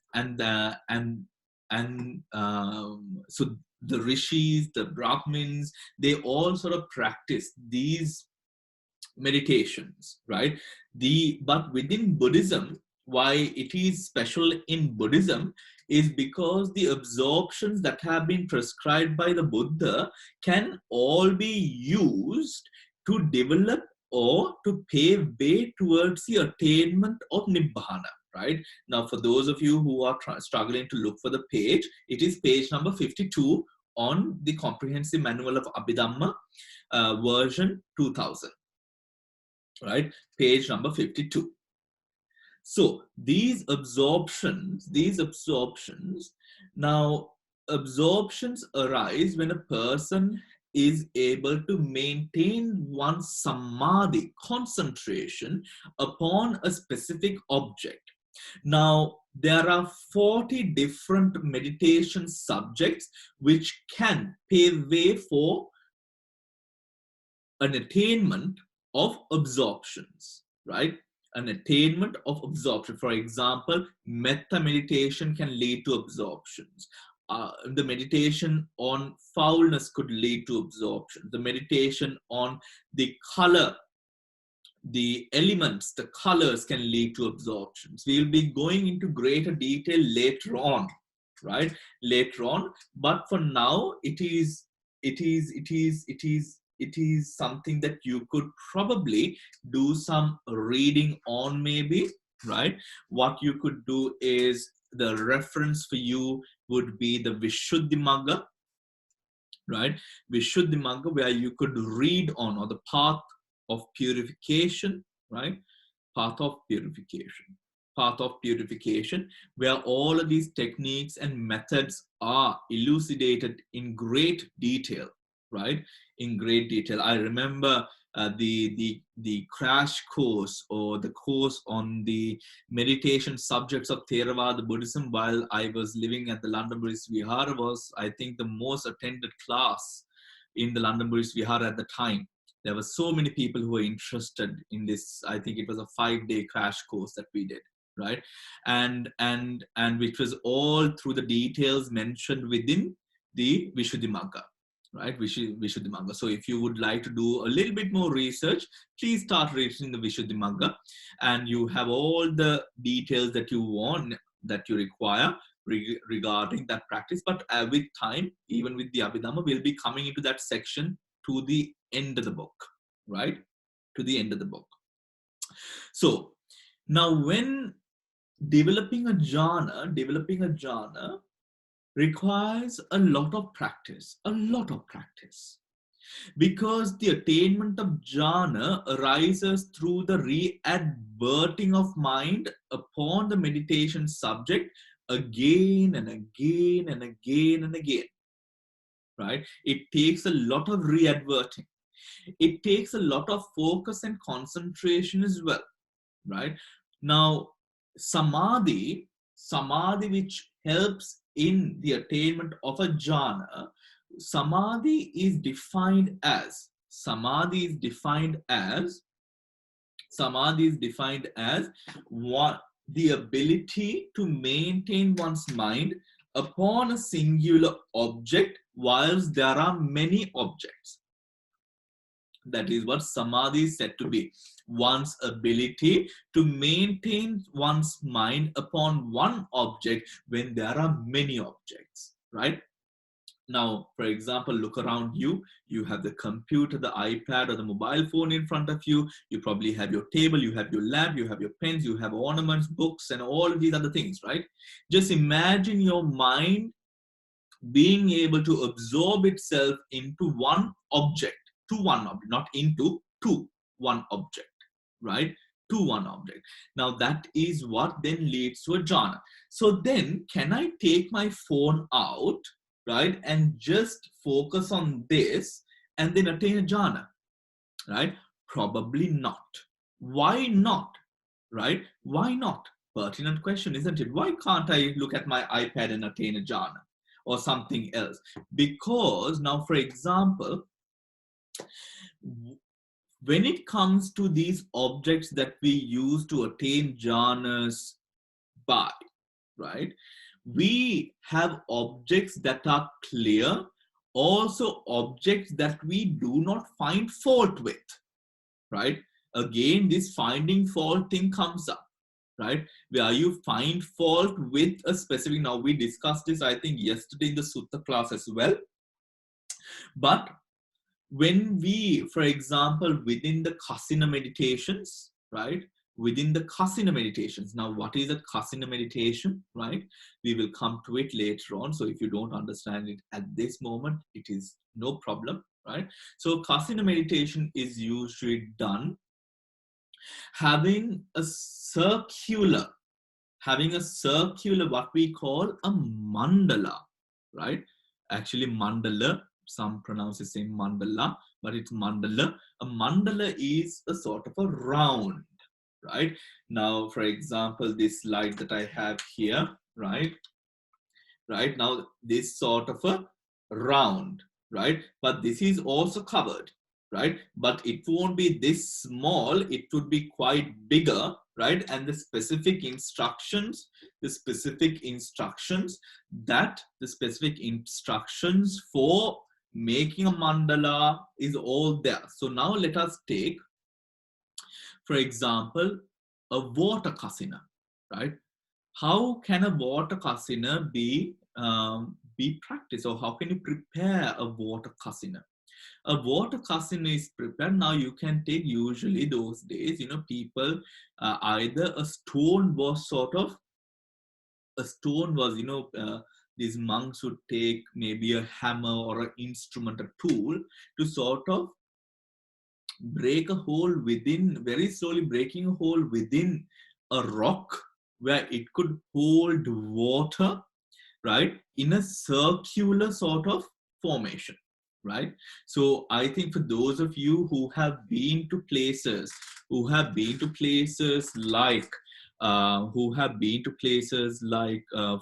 so the rishis, the Brahmins, they all sort of practiced these meditations, right? But within Buddhism, why it is special in Buddhism is because the absorptions that have been prescribed by the Buddha can all be used to develop or to pave way towards the attainment of Nibbana, right? Now, for those of you who are struggling to look for the page, it is page number 52 on the Comprehensive Manual of Abhidhamma, version 2000, right? Page number 52. So these absorptions, now absorptions arise when a person is able to maintain one's samadhi, concentration upon a specific object. Now, there are 40 different meditation subjects which can pave way for an attainment of absorptions, right? An attainment of absorption. For example, metta meditation can lead to absorptions. The meditation on foulness could lead to absorption. The meditation on the color, the elements, the colors can lead to absorptions. We will be going into greater detail later on, right? Later on, but for now, it is something that you could probably do some reading on, maybe, right? What you could do is, the reference for you would be the Vishuddhimagga, right? Vishuddhimagga, where you could read on, or the path of purification, right? Path of purification, where all of these techniques and methods are elucidated in great detail, right? In great detail. I remember the crash course, or the course on the meditation subjects of Theravada Buddhism while I was living at the London Buddhist Vihara was, I think, the most attended class in the London Buddhist Vihara at the time. There were so many people who were interested in this. I think it was a 5-day crash course that we did, right? And which was all through the details mentioned within the Vishuddhimagga, right? Vishuddhimagga. So if you would like to do a little bit more research, please start reading the Vishuddhimagga, and you have all the details that you want, that you require regarding that practice. But with time, even with the Abhidhamma, we'll be coming into that section to the end of the book, right? To the end of the book. So now, when developing a jhana requires a lot of practice, because the attainment of jhana arises through the re-adverting of mind upon the meditation subject again and again and again and again, right? It takes a lot of re-adverting. It takes a lot of focus and concentration as well, right? Now, samadhi which helps in the attainment of a jhana, samadhi is defined as Samadhi is defined as the ability to maintain one's mind upon a singular object whilst there are many objects. That is what Samadhi is said to be. One's ability to maintain one's mind upon one object when there are many objects, right? Now, for example, look around you. You have the computer, the iPad, or the mobile phone in front of you. You probably have your table, you have your lamp, you have your pens, you have ornaments, books, and all of these other things, right? Just imagine your mind being able to absorb itself into one object, not into, to one object, right? To one object. Now that is what then leads to a jhana. So then can I take my phone out, right, and just focus on this and then attain a jhana, right? Probably not. Why not, right? Why not? Pertinent question, isn't it? Why can't I look at my iPad and attain a jhana or something else? Because now, for example, when it comes to these objects that we use to attain jhanas by, right, we have objects that are clear, also objects that we do not find fault with, right? Again, this finding fault thing comes up, right? Where you find fault with a specific, now we discussed this, I think, yesterday in the Sutta class as well. But when we, for example, within the Kasina meditations, right? Within the Kasina meditations. Now, what is a Kasina meditation, right? We will come to it later on. So if you don't understand it at this moment, it is no problem, right? So Kasina meditation is usually done having a circular, what we call a mandala, right? Actually, mandala, some pronounce it same mandala, but it's mandala. A mandala is a sort of a round, right? Now, for example, this light that I have here, right? Right now, this sort of a round, right? But this is also covered, right? But it won't be this small, it would be quite bigger, right? And the specific instructions for making a mandala is all there. So now let us take, for example, a water kasina, right? How can a water kasina be practiced, or how can you prepare a water kasina? A water kasina is prepared. Now you can take, usually those days, you know, people, either a stone was, you know, these monks would take maybe a hammer or an instrument, a tool, to sort of break a hole within, very slowly breaking a hole within a rock where it could hold water, right, in a circular sort of formation, right? So I think for those of you who have been to places, like,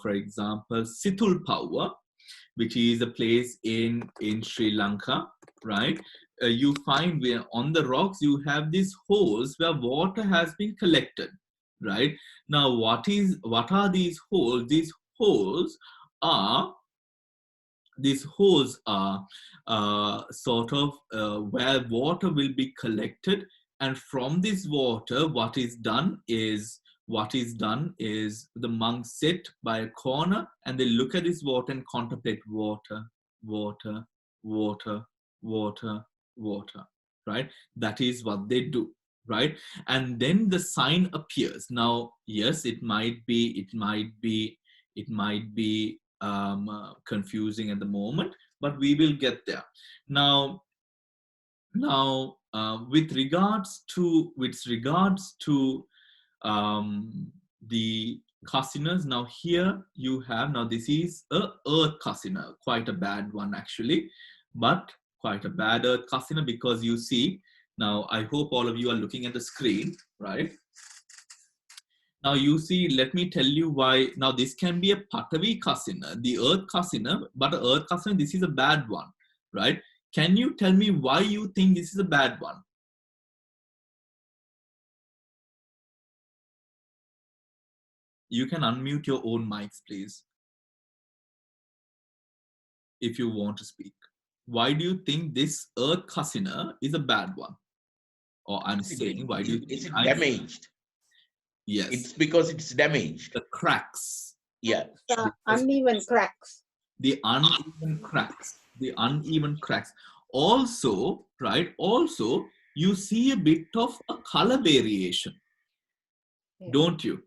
for example, Situlpawa, which is a place in Sri Lanka, right? You find where on the rocks you have these holes where water has been collected, right? Now, what are these holes? These holes are sort of where water will be collected, and from this water, what is done is the monks sit by a corner and they look at this water and contemplate water, water, water, water, water, right? That is what they do, right? And then the sign appears. Now, yes, it might be confusing at the moment, but we will get there. Now, with regards to the kasinas, now here you have, now this is a earth kasina, quite a bad one actually, but quite a bad earth kasina, because you see, now I hope all of you are looking at the screen, right? Now you see, let me tell you why. Now this can be a Patavi kasina, the earth kasina, but earth kasina, this is a bad one, right? Can you tell me why you think this is a bad one? You can unmute your own mics, please, if you want to speak. Why do you think this earth kasina is a bad one? Or I'm saying, why do you think is it I damaged? Yes. It's because it's damaged. The cracks. Yeah. Uneven cracks. The uneven cracks. The uneven cracks. Also, right, also, you see a bit of a color variation, don't you?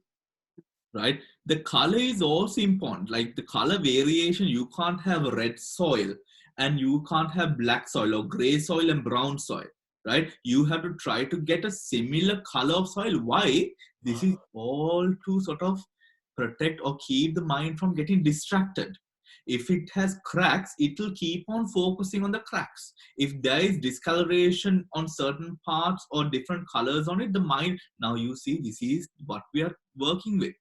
Right? The color is also important. Like the color variation, you can't have red soil and you can't have black soil or gray soil and brown soil, right? You have to try to get a similar color of soil. Why? This is all to sort of protect or keep the mind from getting distracted. If it has cracks, it will keep on focusing on the cracks. If there is discoloration on certain parts or different colors on it, the mind, now you see, this is what we are working with,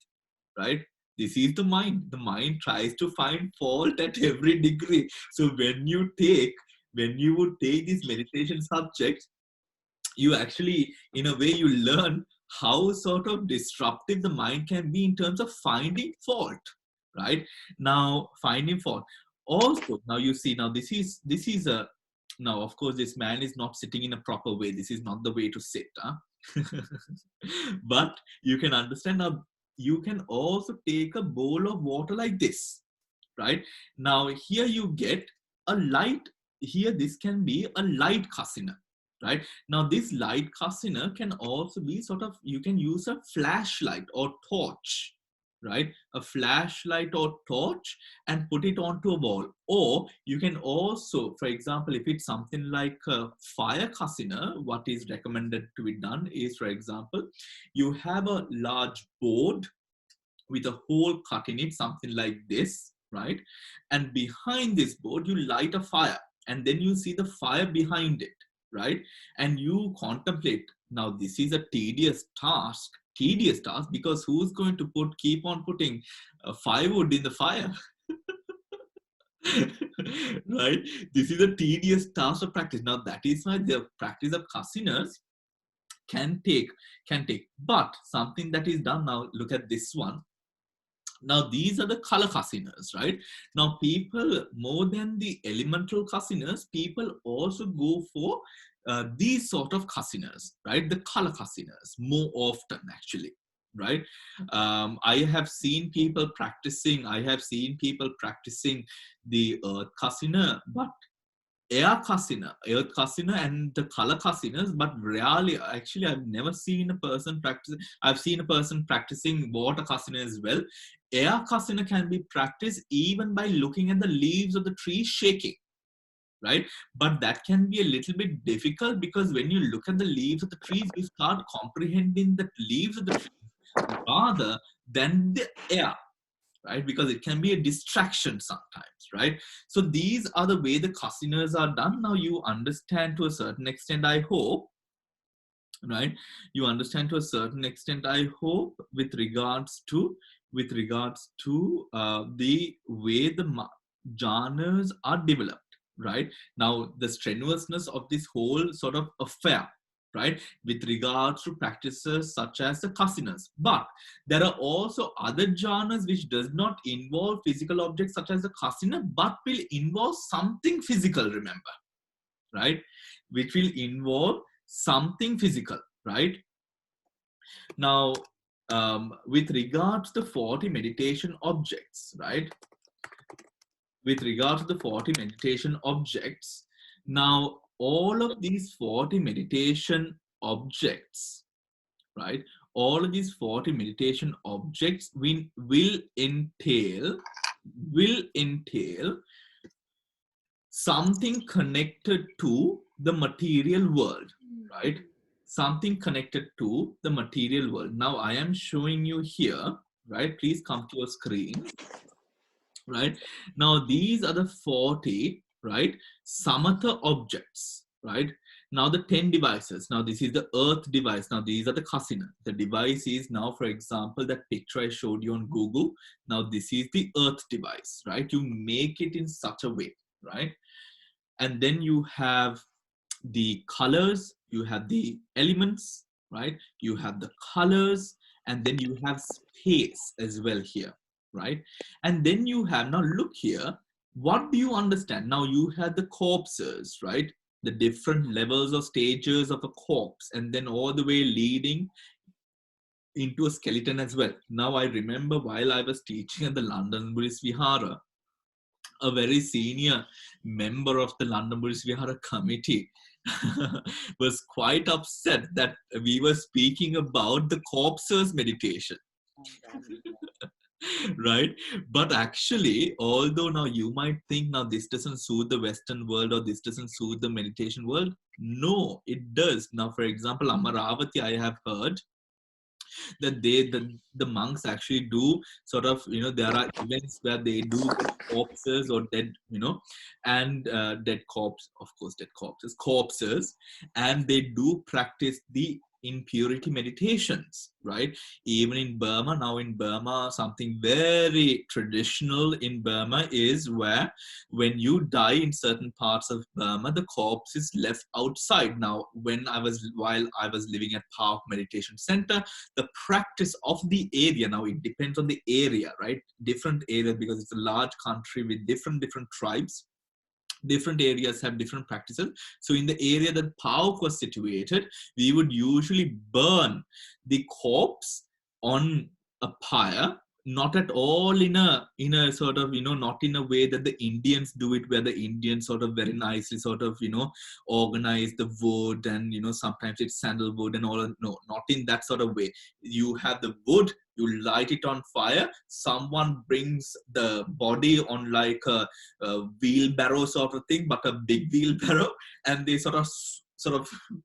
right? This is the mind. The mind tries to find fault at every degree. So when you would take this meditation subject, you actually, in a way, you learn how sort of disruptive the mind can be in terms of finding fault, right? Now, finding fault. Also, now you see, now this is a, now of course this man is not sitting in a proper way. This is not the way to sit, huh? But you can understand now, you can also take a bowl of water like this, right? Now here you get a light, here this can be a light kasina, right? Now this light kasina can also be sort of, you can use a flashlight or torch, right? A flashlight or torch and put it onto a wall. Or you can also, for example, if it's something like a fire kasina, what is recommended to be done is, for example, you have a large board with a hole cut in it, something like this, right? And behind this board, you light a fire and then you see the fire behind it, right? And you contemplate. Now, this is a tedious task because who's going to keep on putting firewood in the fire? Right? This is a tedious task of practice. Now, that is why the practice of kasinas can take. But something that is done now, look at this one. Now, these are the color kasinas, right? Now, people, more than the elemental kasinas, people also go for these sort of kasinas, right? The color kasinas more often, actually, right? I have seen people practicing the earth kasina, but earth kasina and the color kasinas, but rarely, actually, I've never seen a person practice. I've seen a person practicing water kasina as well. Air kasina can be practiced even by looking at the leaves of the tree shaking, right? But that can be a little bit difficult because when you look at the leaves of the trees, you start comprehending the leaves of the trees rather than the air, right? Because it can be a distraction sometimes, right? So these are the way the kasinas are done. Now you understand to a certain extent, I hope, right? You understand to a certain extent, I hope, with regards to the way the jhanas are developed, right? Now the strenuousness of this whole sort of affair, right, with regards to practices such as the kasinas. But there are also other jhanas which does not involve physical objects such as the kasina, but will involve something physical, remember, right? Which will involve something physical, right? Now, with regard to the 40 meditation objects, right? With regard to the 40 meditation objects, now all of these 40 meditation objects, right? All of these 40 meditation objects will entail something connected to the material world, right? Something connected to the material world. Now I am showing you here, right? Please come to your screen, right? Now these are the 40, right, samatha objects, right? Now the 10 devices. Now this is the earth device. Now these are the kasina. The device is now, for example, that picture I showed you on Google. Now this is the earth device, right? You make it in such a way, right? And then you have the colors, you have the elements, right? You have the colors, and then you have space as well here, right? And then you have, now look here, what do you understand? Now you have the corpses, right? The different levels or stages of a corpse, and then all the way leading into a skeleton as well. Now I remember while I was teaching at the London Buddhist Vihara, a very senior member of the London Buddhist Vihara committee was quite upset that we were speaking about the corpses meditation. Right? But actually, although now you might think now this doesn't suit the Western world or this doesn't suit the meditation world, no, it does. Now, for example, Amaravati, I have heard that the monks actually do sort of, you know, there are events where they do corpses or dead, you know, and dead corpse, of course, dead corpses, and they do practice the impurity meditations, right? Even in Burma, now in Burma, something very traditional in Burma is where when you die in certain parts of Burma, the corpse is left outside. Now, while I was living at Park Meditation Center, the practice of the area, now it depends on the area, right? Different areas, because it's a large country with different tribes. Different areas have different practices. So in the area that Pauk was situated, we would usually burn the corpse on a pyre, not at all in a sort of, you know, not in a way that the Indians do it, where the Indians sort of very nicely sort of, you know, organize the wood, and, you know, sometimes it's sandalwood and all. No, not in that sort of way. You have the wood, you light it on fire, someone brings the body on like a wheelbarrow sort of thing, but a big wheelbarrow, and they sort of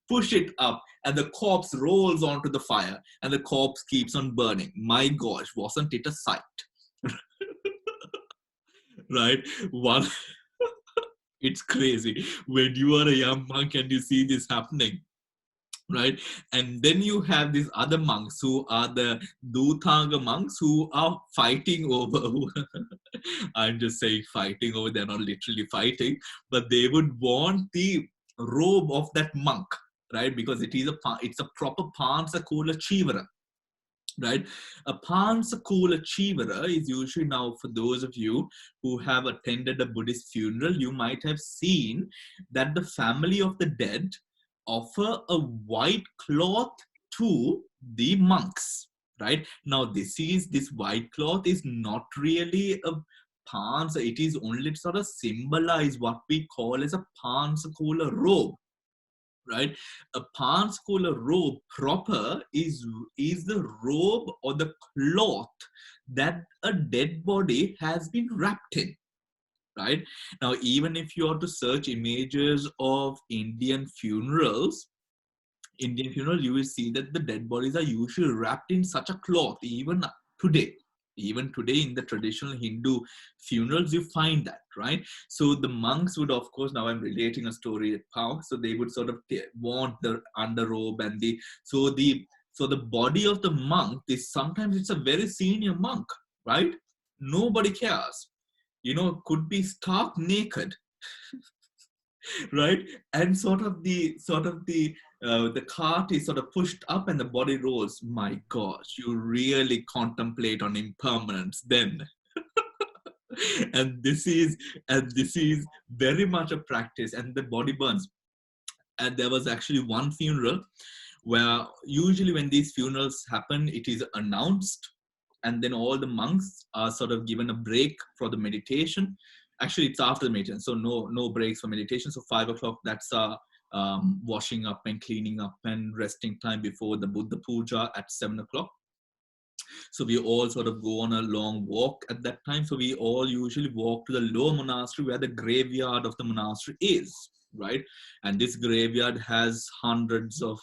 push it up, and the corpse rolls onto the fire, and the corpse keeps on burning. My gosh, wasn't it a sight? Right? One, it's crazy when you are a young monk and you see this happening. Right? And then you have these other monks who are the Dutanga monks who are fighting over, I'm just saying fighting over, they're not literally fighting, but they would want the robe of that monk, right? Because it's a proper Pansakula Chivara. Right? A Pansakula Chivara is usually, now for those of you who have attended a Buddhist funeral, you might have seen that the family of the dead offer a white cloth to the monks, right? Now this white cloth is not really a pansa, it is only to sort of symbolize what we call as a Pansakula robe, right? A Pansakula robe proper is the robe or the cloth that a dead body has been wrapped in. Right? Now, even if you are to search images of Indian funerals, you will see that the dead bodies are usually wrapped in such a cloth. Even today in the traditional Hindu funerals, you find that, right? So the monks would, of course, now I'm relating a story at Pau, so they would sort of want the underrobe and the body of the monk is sometimes it's a very senior monk, right? Nobody cares. You know, could be stark naked, right? And the cart is sort of pushed up and the body rolls. My gosh, you really contemplate on impermanence then. and this is very much a practice, and the body burns. And there was actually one funeral where usually when these funerals happen, it is announced, and then all the monks are sort of given a break for the meditation. Actually, it's after the meditation, so no breaks for meditation. So 5 o'clock, that's washing up and cleaning up and resting time before the Buddha Puja at 7 o'clock. So we all sort of go on a long walk at that time. So we all usually walk to the lower monastery where the graveyard of the monastery is, right? And this graveyard has hundreds of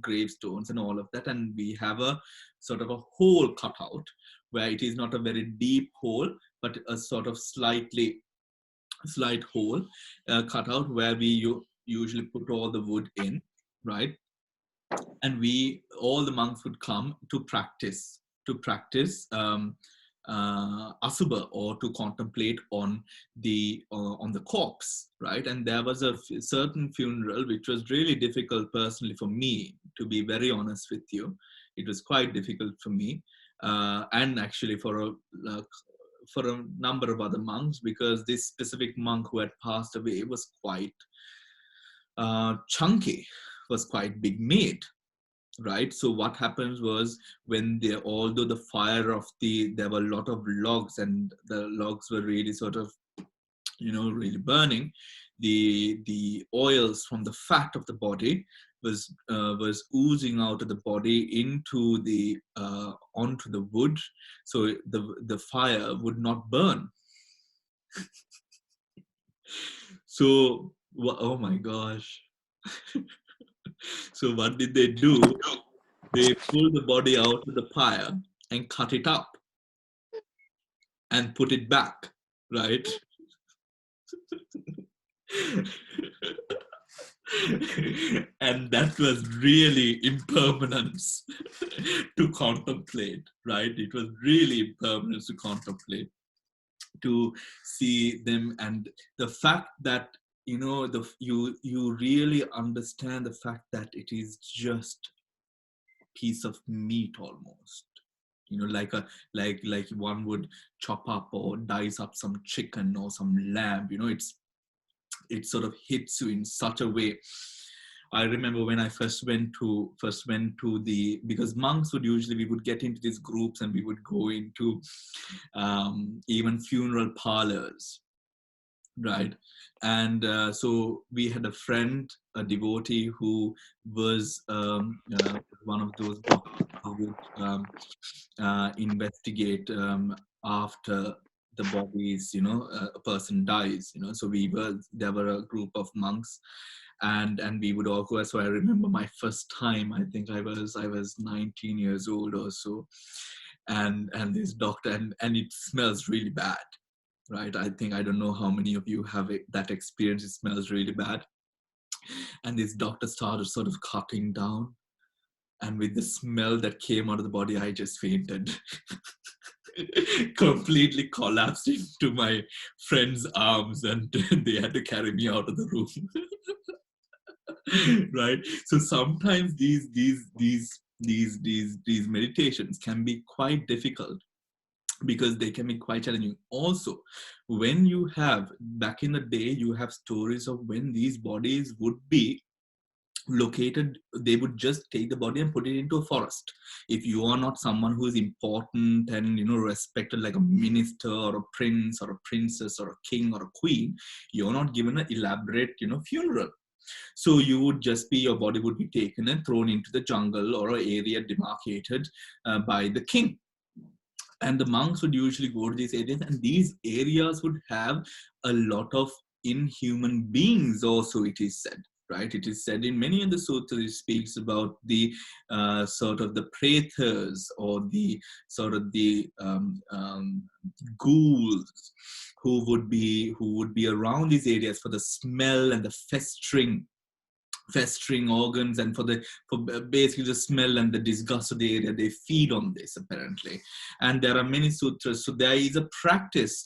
gravestones and all of that, and we have a sort of a hole cut out where it is not a very deep hole, but a sort of slight hole cut out where we usually put all the wood in, right? And all the monks would come to practice asubha, or to contemplate on the corpse, right? And there was a certain funeral which was really difficult personally for me to be very honest with you. It was quite difficult for me, and actually for a number of other monks, because this specific monk who had passed away was quite chunky, was quite big meat, right? So what happens was, when although the fire of there were a lot of logs, and the logs were really sort of, really burning, the oils from the fat of the body was oozing out of the body into onto the wood, so the fire would not burn. So, oh my gosh. So what did they do? They pulled the body out of the fire and cut it up and put it back, right? And that was really impermanence to contemplate, right? It was really impermanence to contemplate, to see them, and the fact that you really understand the fact that it is just a piece of meat almost, like one would chop up or dice up some chicken or some lamb. It sort of hits you in such a way. I remember when I first went to because monks would usually, we would get into these groups and we would go into even funeral parlors, right? And so we had a friend, a devotee, who was one of those who would investigate after the bodies, a person dies, so there were a group of monks, and we would all go. So I remember my first time, I think I was 19 years old or so, and this doctor, and it smells really bad, right? I don't know how many of you have that experience. It smells really bad. And this doctor started sort of cutting down, and with the smell that came out of the body, I just fainted. Completely collapsed into my friend's arms, and they had to carry me out of the room. Right? So sometimes these meditations can be quite difficult, because they can be quite challenging. Also, when you have, back in the day, you have stories of when these bodies would be located, they would just take the body and put it into a forest. If you are not someone who is important and respected, like a minister or a prince or a princess or a king or a queen, you're not given an elaborate funeral. So you would just be, your body would be taken and thrown into the jungle or an area demarcated by the king. And the monks would usually go to these areas, and these areas would have a lot of inhuman beings also, it is said, right? It is said in many of the sutras, it speaks about the sort of the pretas, or the sort of the ghouls who would be around these areas for the smell and the festering organs, and for basically the smell and the disgust of the area. They feed on this, apparently. And there are many sutras. So there is a practice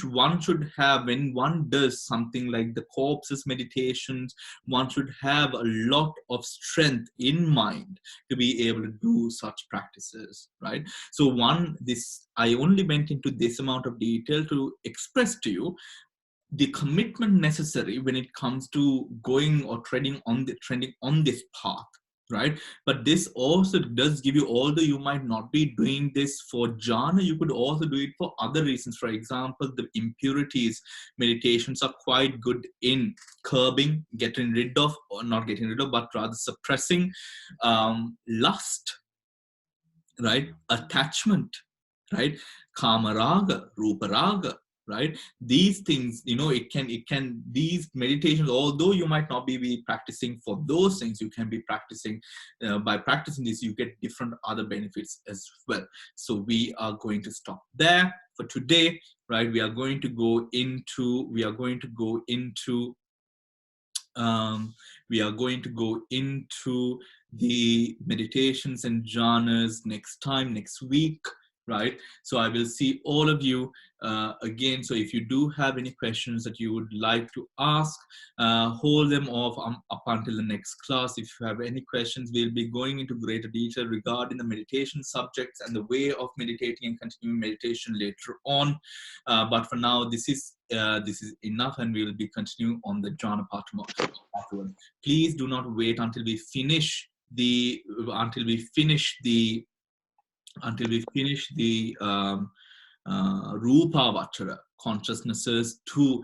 one should have when one does something like the corpses meditations. One should have a lot of strength in mind to be able to do such practices, right? So I only went into this amount of detail to express to you the commitment necessary when it comes to going or trending on this path, right? But this also does give you, although you might not be doing this for jhana, you could also do it for other reasons. For example, the impurities meditations are quite good in curbing, getting rid of, or not getting rid of, but rather suppressing lust, right? Attachment, right? Kamaraga, ruparaga, right? These things, these meditations, although you might not be practicing for those things, you can be practicing, by practicing this, you get different other benefits as well. So we are going to stop there for today, right? We are going to go into the meditations and jhanas next week, right? So I will see all of you again. So if you do have any questions that you would like to ask, hold them off up until the next class. If you have any questions, we'll be going into greater detail regarding the meditation subjects and the way of meditating and continuing meditation later on. But for now, this is enough, and we will be continuing on the jhana patama afterwards. Please do not wait until we finish the Rupa Vachara consciousnesses to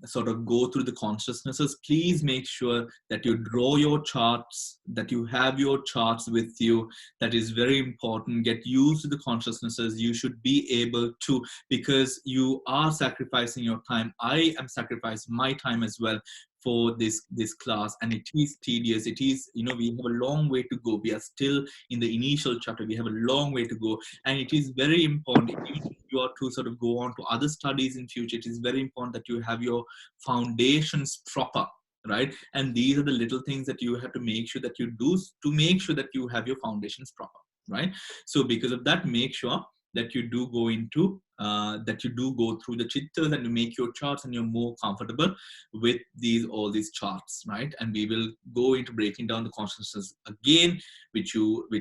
sort of go through the consciousnesses. Please make sure that you draw your charts, that you have your charts with you. That is very important. Get used to the consciousnesses. You should be able to, because you are sacrificing your time. I am sacrificing my time as well for this class, and it is tedious. It is, we have a long way to go. We are still in the initial chapter. We have a long way to go, and it is very important, if you are to sort of go on to other studies in future, it is very important that you have your foundations proper, right? And these are the little things that you have to make sure that you do to make sure that you have your foundations proper, right? So because of that, make sure that you do go into that you do go through the chittas and you make your charts, and you're more comfortable with all these charts, right? And we will go into breaking down the consciousness again, which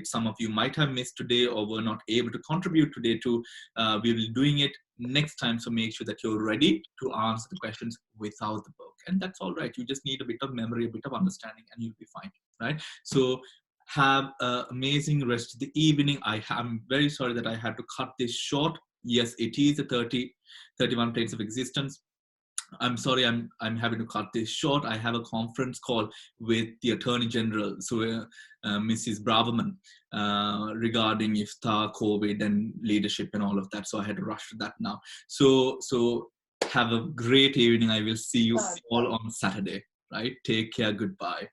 some of you might have missed today or were not able to contribute today to. We will be doing it next time, so make sure that you're ready to answer the questions without the book, and that's all right. You just need a bit of memory, a bit of understanding, and you'll be fine, right? So have an amazing rest of the evening. I'm very sorry that I had to cut this short. Yes, it is a 31 planes of existence. I'm sorry, I'm having to cut this short. I have a conference call with the Attorney General, so Mrs. Braverman, regarding iftar, COVID, and leadership and all of that. So I had to rush to that now. So have a great evening. I will see you all on Saturday, right? Take care. Goodbye.